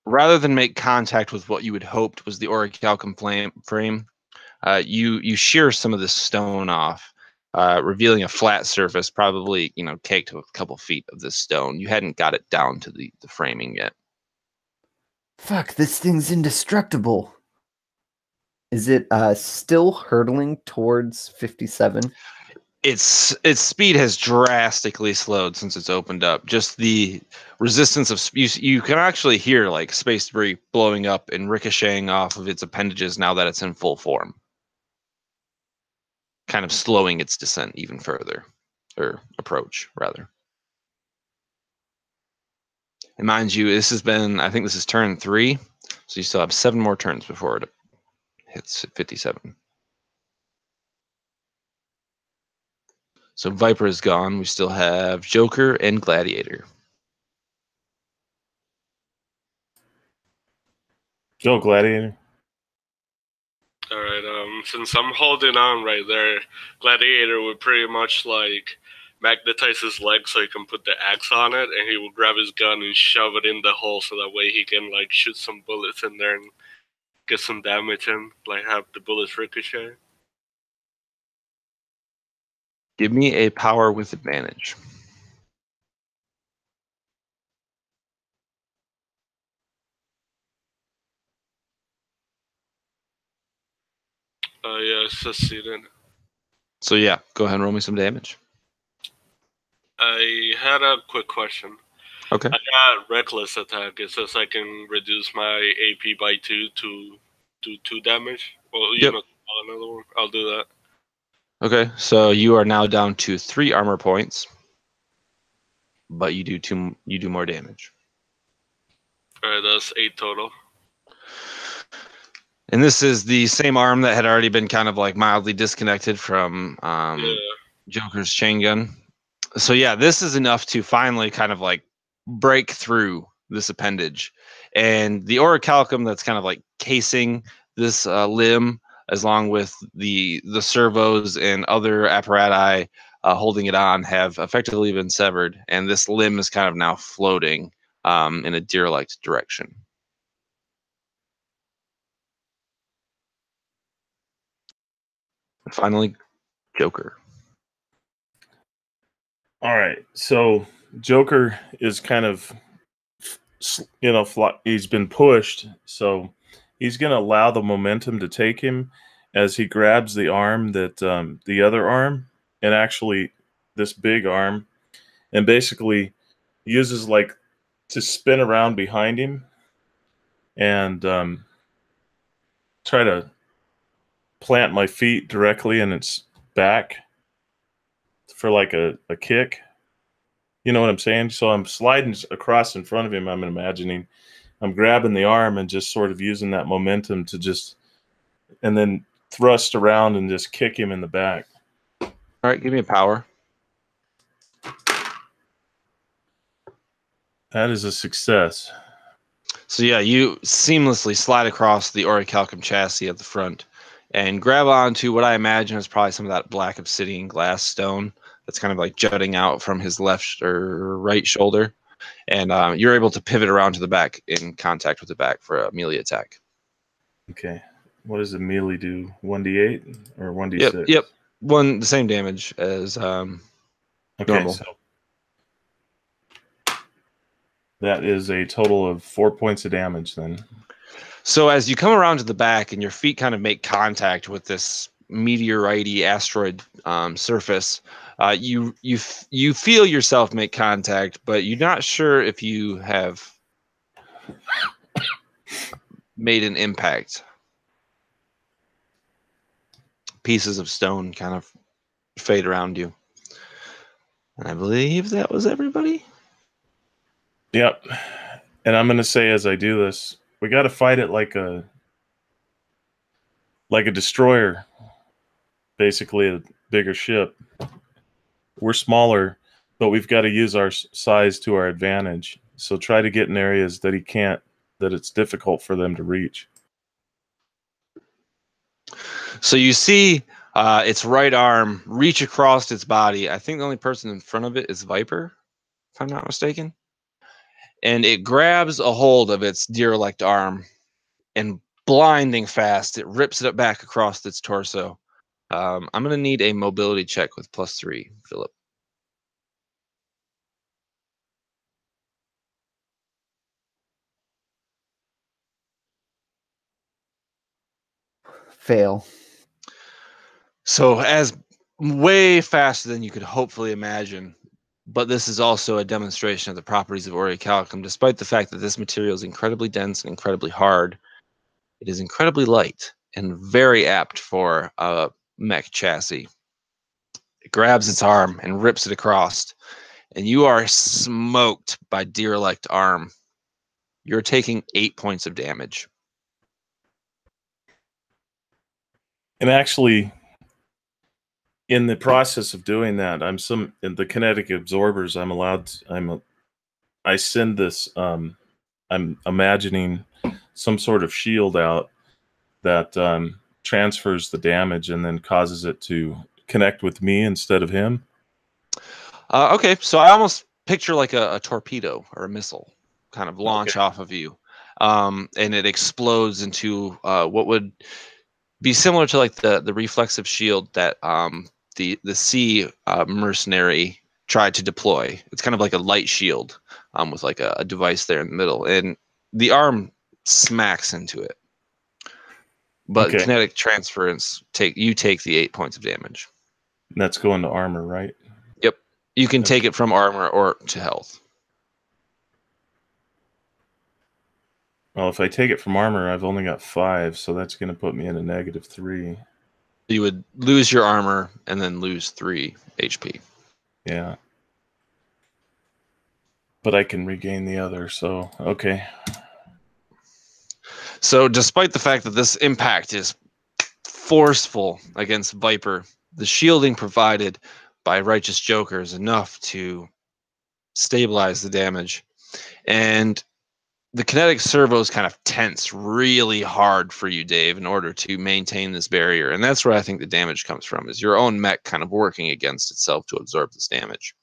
rather than make contact with what you had hoped was the Auricalcum frame, you shear some of the stone off, revealing a flat surface, probably caked with a couple feet of this stone. You hadn't got it down to the framing yet. Fuck, this thing's indestructible. Is it still hurtling towards 57? Its speed has drastically slowed since it's opened up. Just the resistance of you can actually hear like space debris blowing up and ricocheting off of its appendages now that it's in full form. kind of slowing its descent even further, or approach rather. And mind you, this has been, I think this is turn 3, so you still have 7 more turns before it hits 57. So Viper is gone. We still have Joker and Gladiator. Joe Gladiator. All right. Since I'm holding on right there, Gladiator would pretty much like magnetize his leg so he can put the axe on it, and he will grab his gun and shove it in the hole so that way he can like shoot some bullets in there and get some damage in, like have the bullets ricochet. Give me a power with advantage. Yeah, succeeded. So yeah, go ahead and roll me some damage. I had a quick question. Okay. I got reckless attack. It says I can reduce my AP by 2 to do 2 damage. Well, you Yep. know, another one. I'll do that. Okay, so you are now down to 3 armor points, but you do more damage. All right, that's 8 total. And this is the same arm that had already been kind of like mildly disconnected from Joker's chain gun. So yeah, this is enough to finally kind of like break through this appendage. And the Auricalcum that's kind of like casing this limb, as long with the servos and other apparatus holding it on, have effectively been severed. And this limb is kind of now floating in a deer-like direction. And finally, Joker. All right, so Joker is kind of, he's been pushed, so he's going to allow the momentum to take him as he grabs the arm that the other arm, and actually this big arm, and basically uses like to spin around behind him and try to plant my feet directly in its back for like a kick. You know what I'm saying? So I'm sliding across in front of him. I'm imagining I'm grabbing the arm and just sort of using that momentum to just, and then thrust around and just kick him in the back. All right, give me a power. That is a success. So yeah, you seamlessly slide across the Auricalcum chassis at the front and grab onto what I imagine is probably some of that black obsidian glass stone that's kind of like jutting out from his left or right shoulder. And you're able to pivot around to the back in contact with the back for a melee attack. Okay. What does a melee do? 1d8 or 1d6? Yep. The same damage as normal. So that is a total of 4 points of damage then. So as you come around to the back and your feet kind of make contact with this meteorite-y asteroid surface, you feel yourself make contact, but you're not sure if you have made an impact. Pieces of stone kind of fade around you. And I believe that was everybody. Yep. And I'm going to say as I do this, we got to fight it like a destroyer, basically a bigger ship. We're smaller, but we've got to use our size to our advantage. So try to get in areas that that it's difficult for them to reach. So you see its right arm reach across its body. I think the only person in front of it is Viper, if I'm not mistaken. And it grabs a hold of its derelict arm, and blinding fast, it rips it back across its torso. I'm going to need a mobility check with +3, Philip. Fail. So as way faster than you could hopefully imagine, but this is also a demonstration of the properties of Auricalcum. Despite the fact that this material is incredibly dense and incredibly hard, it is incredibly light and very apt for a mech chassis. It grabs its arm and rips it across, and you are smoked by derelict arm. You're taking 8 points of damage. And actually, in the process of doing that, in the kinetic absorbers. I send this. I'm imagining some sort of shield out that transfers the damage and then causes it to connect with me instead of him. Okay, so I almost picture like a torpedo or a missile kind of launch off of you, and it explodes into what would be similar to like the reflexive shield that the sea mercenary tried to deploy. It's kind of like a light shield with like a device there in the middle, and the arm smacks into it. But kinetic transference you take the 8 points of damage. And that's going to armor, right? Yep. You can take it from armor or to health. Well, if I take it from armor, I've only got 5, so that's going to put me in a -3. You would lose your armor and then lose 3 HP. Yeah. But I can regain the other, so okay. So despite the fact that this impact is forceful against Viper, the shielding provided by Righteous Joker is enough to stabilize the damage. And the kinetic servos kind of tense really hard for you, Dave, in order to maintain this barrier. And that's where I think the damage comes from, is your own mech kind of working against itself to absorb this damage.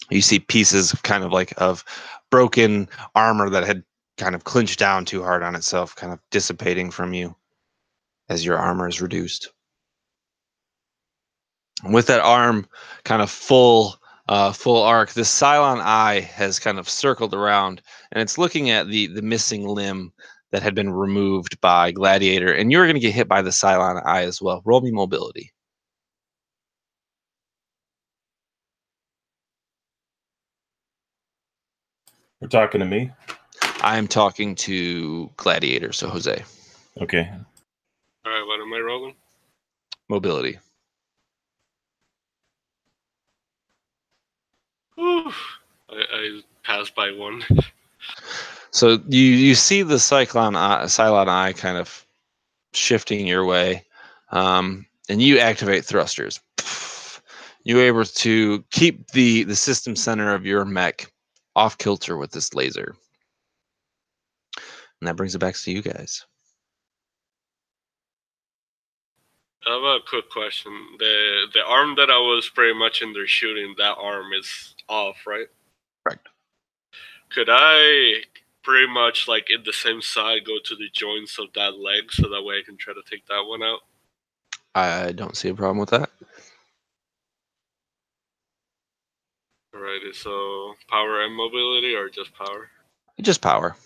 You see pieces kind of like of broken armor that had kind of clinched down too hard on itself, kind of dissipating from you as your armor is reduced. And with that arm kind of full arc, the Cylon eye has kind of circled around, and it's looking at the missing limb that had been removed by Gladiator, and you're going to get hit by the Cylon eye as well. Roll me mobility. We're talking to me? I'm talking to Gladiator, so Jose. Okay. All right, what am I rolling? Mobility. Whew. I passed by 1. So you see the Cylon eye kind of shifting your way, and you activate thrusters. You're able to keep the system center of your mech off kilter with this laser. And that brings it back to you guys. I have a quick question. The arm that I was pretty much in there shooting, that arm is off, right? Correct. Could I pretty much, like, in the same side, go to the joints of that leg so that way I can try to take that one out? I don't see a problem with that. Alrighty, so power and mobility, or just power? Just power.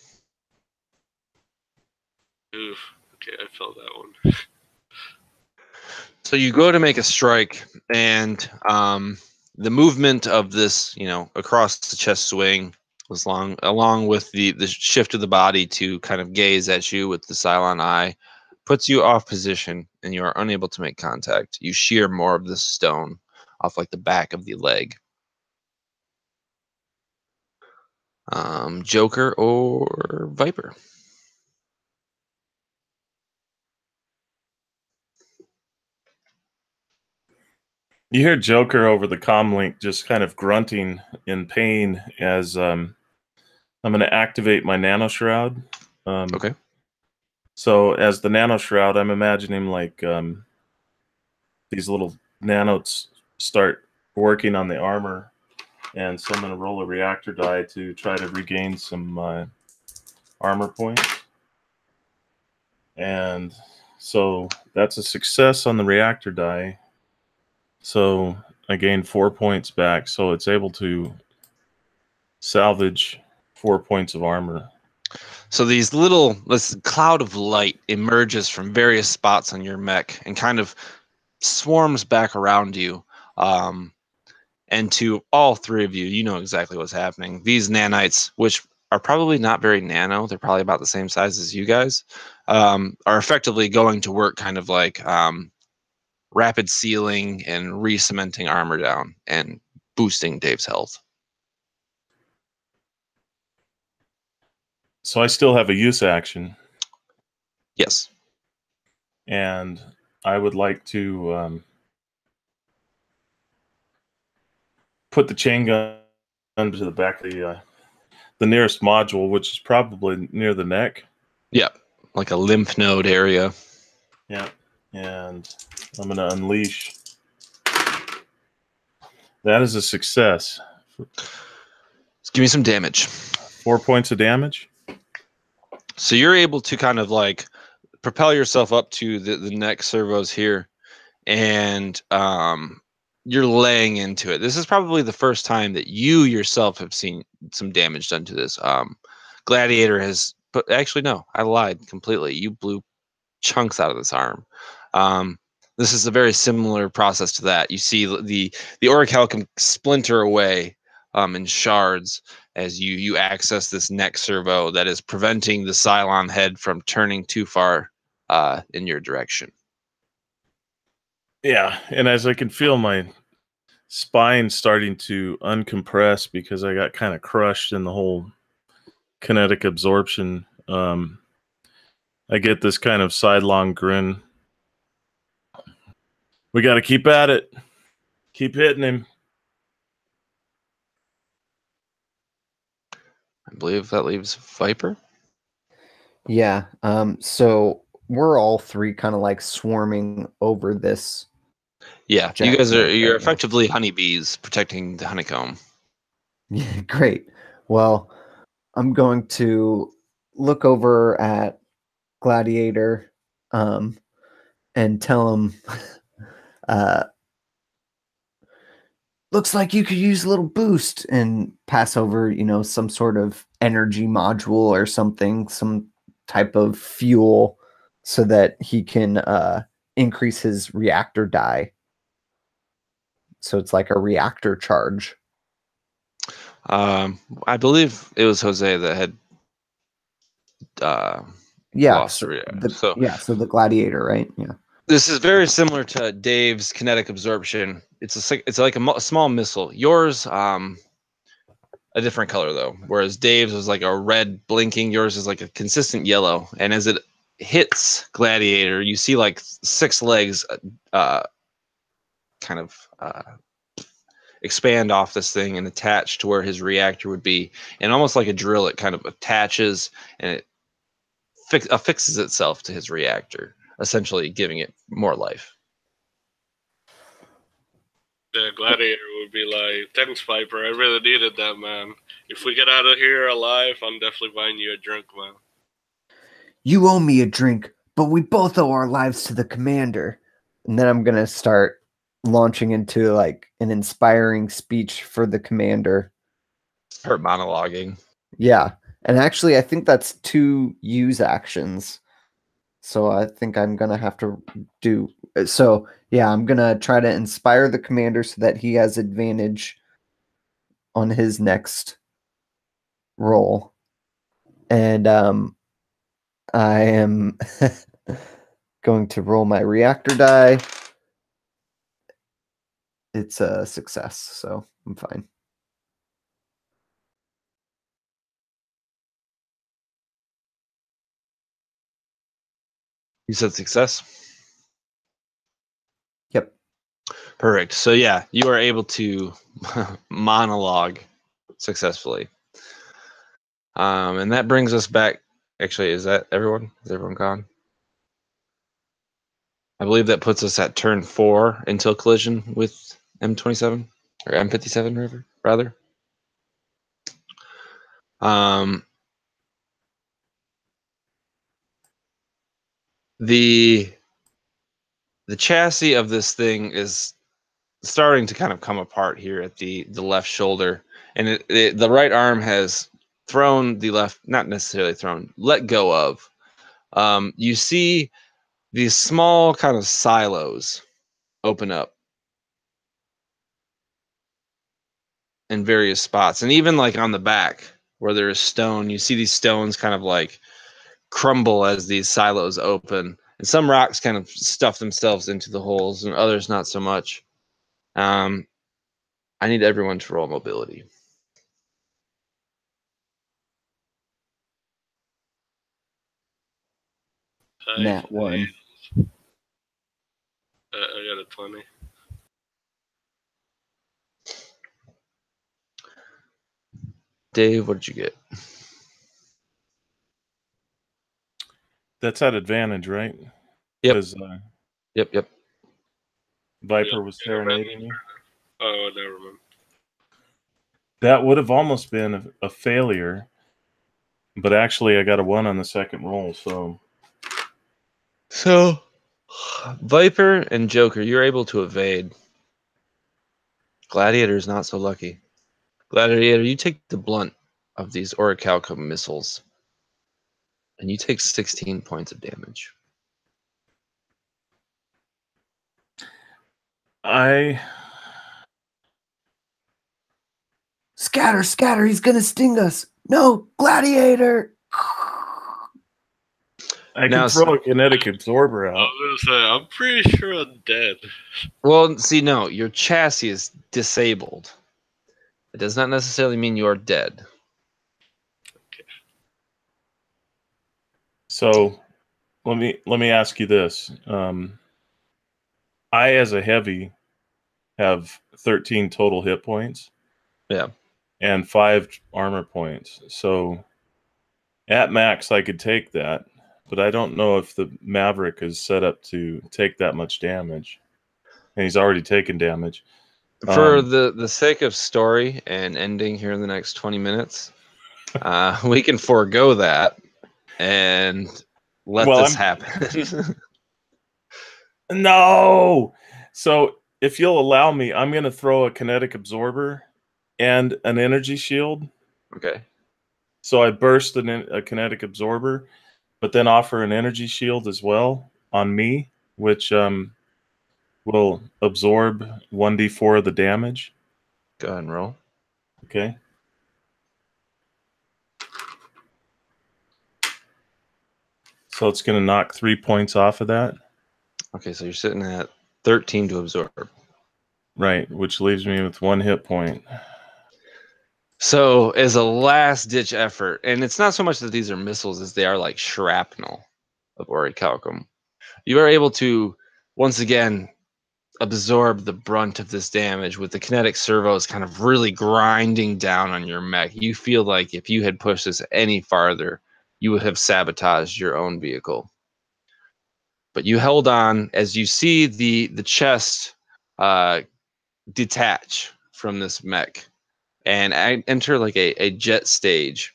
Oof. Okay, I felt that one. So you go to make a strike, and the movement of this, across the chest swing, was along with the shift of the body to kind of gaze at you with the Cylon eye, puts you off position, and you are unable to make contact. You shear more of the stone off like the back of the leg. Joker or Viper? You hear Joker over the comm link just kind of grunting in pain as I'm going to activate my nano shroud. Okay. So as the nano shroud, I'm imagining like these little nanotes start working on the armor, and so I'm going to roll a reactor die to try to regain some armor points. And so that's a success on the reactor die. So I gained 4 points back, so it's able to salvage 4 points of armor. So this cloud of light emerges from various spots on your mech and kind of swarms back around you. And to all 3 of you, you know exactly what's happening. These nanites, which are probably not very nano, they're probably about the same size as you guys, are effectively going to work kind of like rapid sealing and re-cementing armor down and boosting Dave's health. So I still have a use action, Yes. and I would like to put the chain gun to the back of the nearest module, which is probably near the neck. Yep. Like a lymph node area. Yeah. And I'm going to unleash. That is a success. Let's give me some damage. 4 points of damage. So you're able to kind of like propel yourself up to the neck servos here, and you're laying into it. This is probably the first time that you yourself have seen some damage done to this. Gladiator has, but actually no, I lied completely. You blew chunks out of this arm. This is a very similar process to that. You see the Auricalcum splinter away in shards as you access this neck servo that is preventing the Cylon head from turning too far in your direction. Yeah, and as I can feel my spine starting to uncompress because I got kind of crushed in the whole kinetic absorption, I get this kind of sidelong grin. We got to keep at it. Keep hitting him. I believe that leaves Viper. Yeah. So we're all three kind of like swarming over this. Yeah, you guys are, Jack you're right now. effectively honeybees protecting the honeycomb. Yeah, great. Well, I'm going to look over at Gladiator and tell him, looks like you could use a little boost, and pass over, some sort of energy module or something, some type of fuel so that he can increase his reactor die. So it's like a reactor charge. I believe it was Jose that had Yeah. lost So the reactor. so the Gladiator, right? Yeah. This is very similar to Dave's kinetic absorption. It's like a small missile. Yours, a different color though. Whereas Dave's was like a red blinking. Yours is like a consistent yellow. And as it hits Gladiator, you see like 6 legs, kind of expand off this thing and attach to where his reactor would be. And almost like a drill, it kind of attaches and it affixes itself to his reactor, essentially giving it more life. The Gladiator would be like, thanks, Viper. I really needed that, man. If we get out of here alive, I'm definitely buying you a drink, man. You owe me a drink, but we both owe our lives to the commander. And then I'm going to start launching into like an inspiring speech for the commander. Start monologuing. Yeah. And actually, I think that's 2 use actions. So I think I'm going to have to do. So yeah, I'm going to try to inspire the commander so that he has advantage on his next roll. And I am going to roll my reactor die. It's a success, so I'm fine. You said success? Yep. Perfect. So yeah, you are able to monologue successfully. And that brings us back. Actually, is that everyone? Is everyone gone? I believe that puts us at turn 4 until collision with M27 or M57 rather. The chassis of this thing is starting to kind of come apart here at the left shoulder, and the right arm has thrown the left, not necessarily thrown, let go of. You see these small kind of silos open up in various spots, and even like on the back where there is stone, you see these stones kind of like crumble as these silos open, And some rocks kind of stuff themselves into the holes, and others not so much. I need everyone to roll mobility. Nat 1. I got a 20. Dave, what did you get? That's at advantage, right? Yep. Because Yep. Viper was serenading you. Oh, never mind. That would have almost been a failure, but actually I got a 1 on the second roll, so Viper and Joker, you're able to evade. Gladiator is not so lucky. Gladiator, you take the blunt of these Auricalcum missiles, and you take 16 points of damage. Scatter, scatter, he's gonna sting us. No, Gladiator! I Now, can throw a kinetic absorber I out. was gonna say, I'm pretty sure I'm dead. Well, see, no, your chassis is disabled. It does not necessarily mean you are dead. So let me ask you this. I, as a heavy, have 13 total hit points. Yeah. And 5 armor points. So at max, I could take that, but I don't know if the Maverick is set up to take that much damage. And he's already taken damage. For the sake of story and ending here in the next 20 minutes, we can forego that and let this happen. No! So if you'll allow me, I'm going to throw a kinetic absorber and an energy shield. Okay. So I burst a kinetic absorber, but then offer an energy shield as well on me, which will absorb 1d4 of the damage. Go ahead and roll. Okay. So it's going to knock 3 points off of that. Okay, so you're sitting at 13 to absorb. Right, which leaves me with 1 hit point. So as a last-ditch effort, and it's not so much that these are missiles as they are like shrapnel of Auricalcum, you are able to, once again, absorb the brunt of this damage with the kinetic servos kind of really grinding down on your mech. You feel like if you had pushed this any farther, you would have sabotaged your own vehicle. But you held on as you see the chest detach from this mech and enter like a jet stage.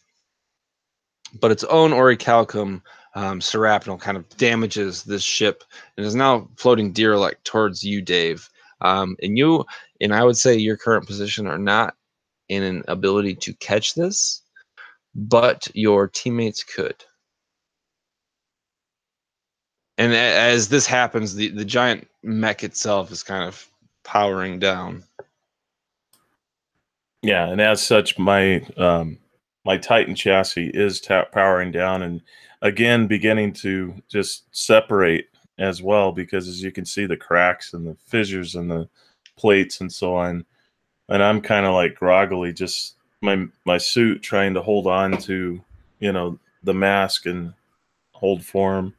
But its own Auricalcum shrapnel kind of damages this ship and is now floating derelict towards you, Dave. And I would say your current position are not in an ability to catch this, but your teammates could. And as this happens, the giant mech itself is kind of powering down. Yeah, and as such, my my Titan chassis is powering down, and again beginning to just separate as well, because as you can see, the cracks and the fissures and the plates and so on. And I'm kind of like groggily, just my suit trying to hold on to, you know, the mask and hold form.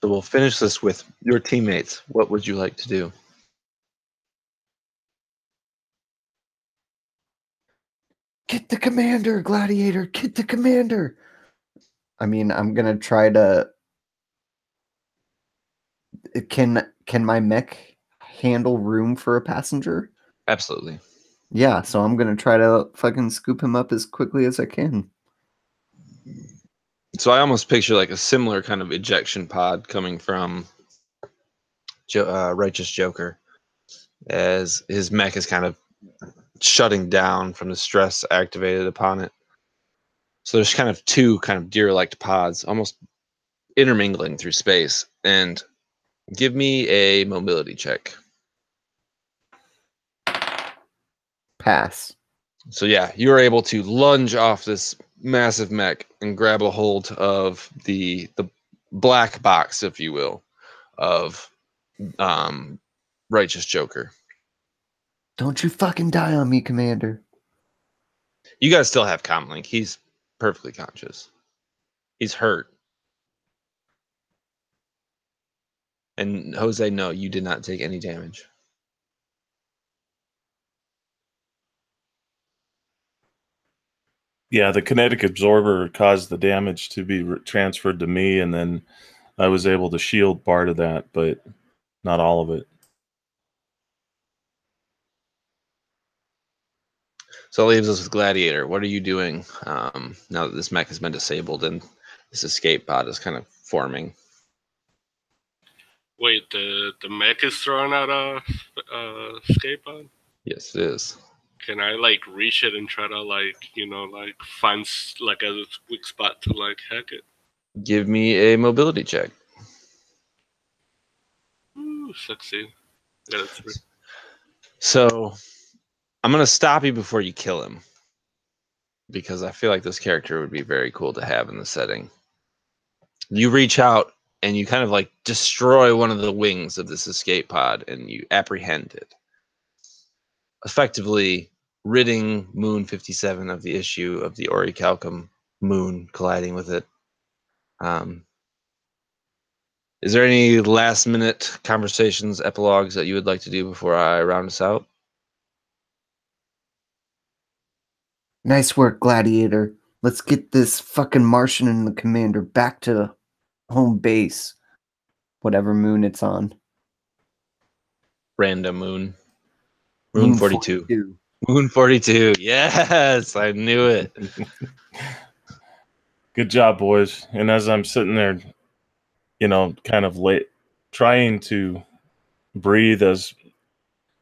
So we'll finish this with your teammates. What would you like to do? Get the commander, Gladiator! Get the commander! I mean, I'm gonna try to... Can my mech handle room for a passenger? Absolutely. Yeah, so I'm gonna try to fucking scoop him up as quickly as I can. So I almost picture like a similar kind of ejection pod coming from Righteous Joker, as his mech is kind of shutting down from the stress activated upon it. So there's kind of two kind of derelict pods almost intermingling through space. And give me a mobility check. Pass. So yeah, you are able to lunge off this massive mech and grab a hold of the black box, if you will, of Righteous Joker. Don't you fucking die on me, Commander. You guys still have Comlink. He's perfectly conscious. He's hurt. And Jose, no, you did not take any damage. Yeah, the kinetic absorber caused the damage to be transferred to me, and then I was able to shield part of that, but not all of it. So it leaves us with Gladiator. What are you doing now that this mech has been disabled and this escape pod is kind of forming? Wait, the mech is throwing out a escape pod? Yes, it is. Can I like reach it and try to find like a weak spot to like hack it? Give me a mobility check. Ooh, succeed. Yeah, that's 3. So I'm going to stop you before you kill him, because I feel like this character would be very cool to have in the setting. You reach out and you kind of like destroy one of the wings of this escape pod and you apprehend it, effectively ridding Moon 57 of the issue of the Auricalcum moon colliding with it. Is there any last minute conversations, epilogues that you would like to do before I round us out? Nice work, Gladiator. Let's get this fucking Martian and the Commander back to home base. Whatever moon it's on. Random moon. Moon 42. Moon 42. Yes, I knew it. Good job, boys. And as I'm sitting there, kind of late, trying to breathe as,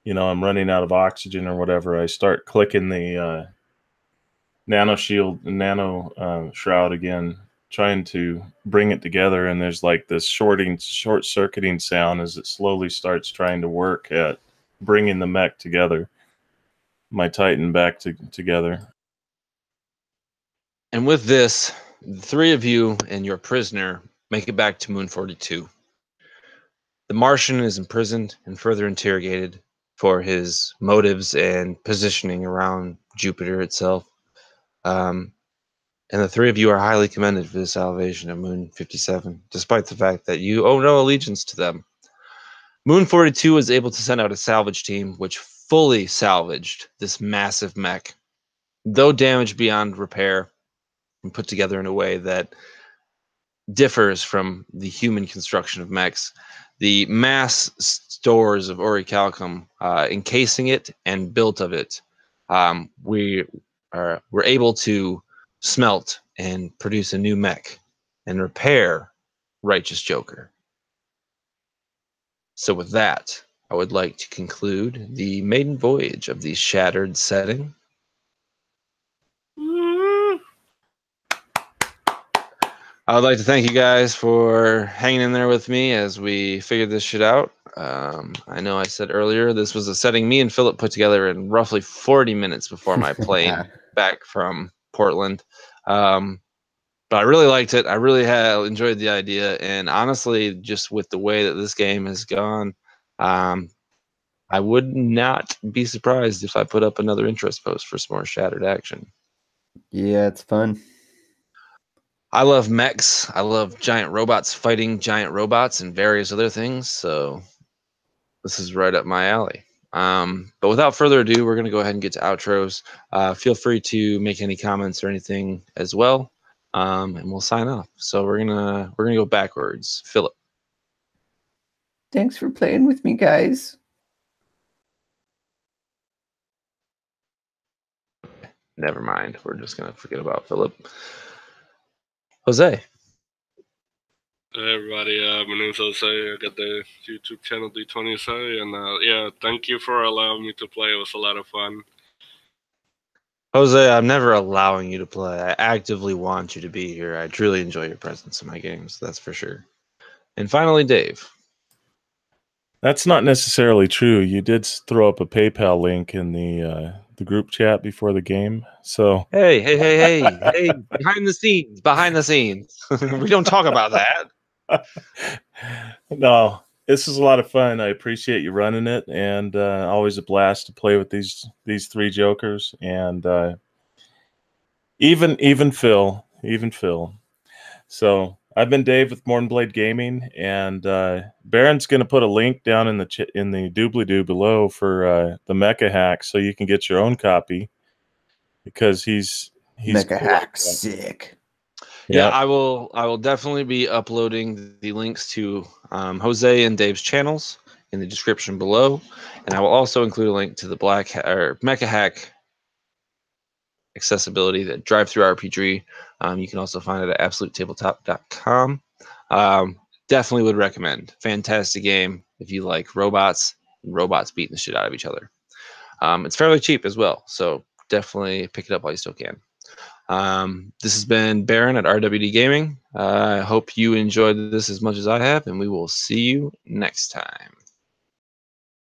I'm running out of oxygen or whatever, I start clicking the nano shield, nano shroud again, trying to bring it together. And there's like this short-circuiting sound as it slowly starts trying to work at bringing the mech together, my Titan back together. And with this, the 3 of you and your prisoner make it back to Moon 42. The Martian is imprisoned and further interrogated for his motives and positioning around Jupiter itself. And the 3 of you are highly commended for the salvation of Moon 57, despite the fact that you owe no allegiance to them. Moon 42 was able to send out a salvage team which fully salvaged this massive mech, though damaged beyond repair and put together in a way that differs from the human construction of mechs. The mass stores of Auricalcum, encasing it and built of it, we're able to smelt and produce a new mech and repair Righteous Joker. So with that, I would like to conclude the maiden voyage of the Shattered setting. I would like to thank you guys for hanging in there with me as we figured this shit out. I know I said earlier this was a setting me and Philip put together in roughly 40 minutes before my plane back from Portland. But I really liked it. I really enjoyed the idea. And honestly, just with the way that this game has gone, I would not be surprised if I put up another interest post for some more Shattered action. Yeah, it's fun. I love mechs. I love giant robots fighting giant robots and various other things. So this is right up my alley. But without further ado, we're going to go ahead and get to outros. Feel free to make any comments or anything as well, and we'll sign off. So we're gonna go backwards. Philip. Thanks for playing with me, guys. Never mind. We're just gonna forget about Philip. Jose. Hey everybody, my name's Jose. I got the YouTube channel D20Say, and yeah, thank you for allowing me to play. It was a lot of fun. Jose, I'm never allowing you to play. I actively want you to be here. I truly enjoy your presence in my games, that's for sure. And finally, Dave. That's not necessarily true. You did throw up a PayPal link in the group chat before the game. So Hey, behind the scenes. We don't talk about that. No, this is a lot of fun. I appreciate you running it, and always a blast to play with these three jokers, and even Phil. So I've been Dave with Mornblade Gaming, and Baron's going to put a link down in the doobly-doo below for the Mecha Hack, so you can get your own copy, because he's Mecha cool. Hack sick. Yeah, Yep. I will definitely be uploading the links to Jose and Dave's channels in the description below, and I will also include a link to the Mecha Hack accessibility, that drive-through RPG. You can also find it at absolutetabletop.com. Definitely would recommend. Fantastic game if you like robots beating the shit out of each other. It's fairly cheap as well, so definitely pick it up while you still can. This has been Baron at RWD Gaming. I hope you enjoyed this as much as I have, and we will see you next time.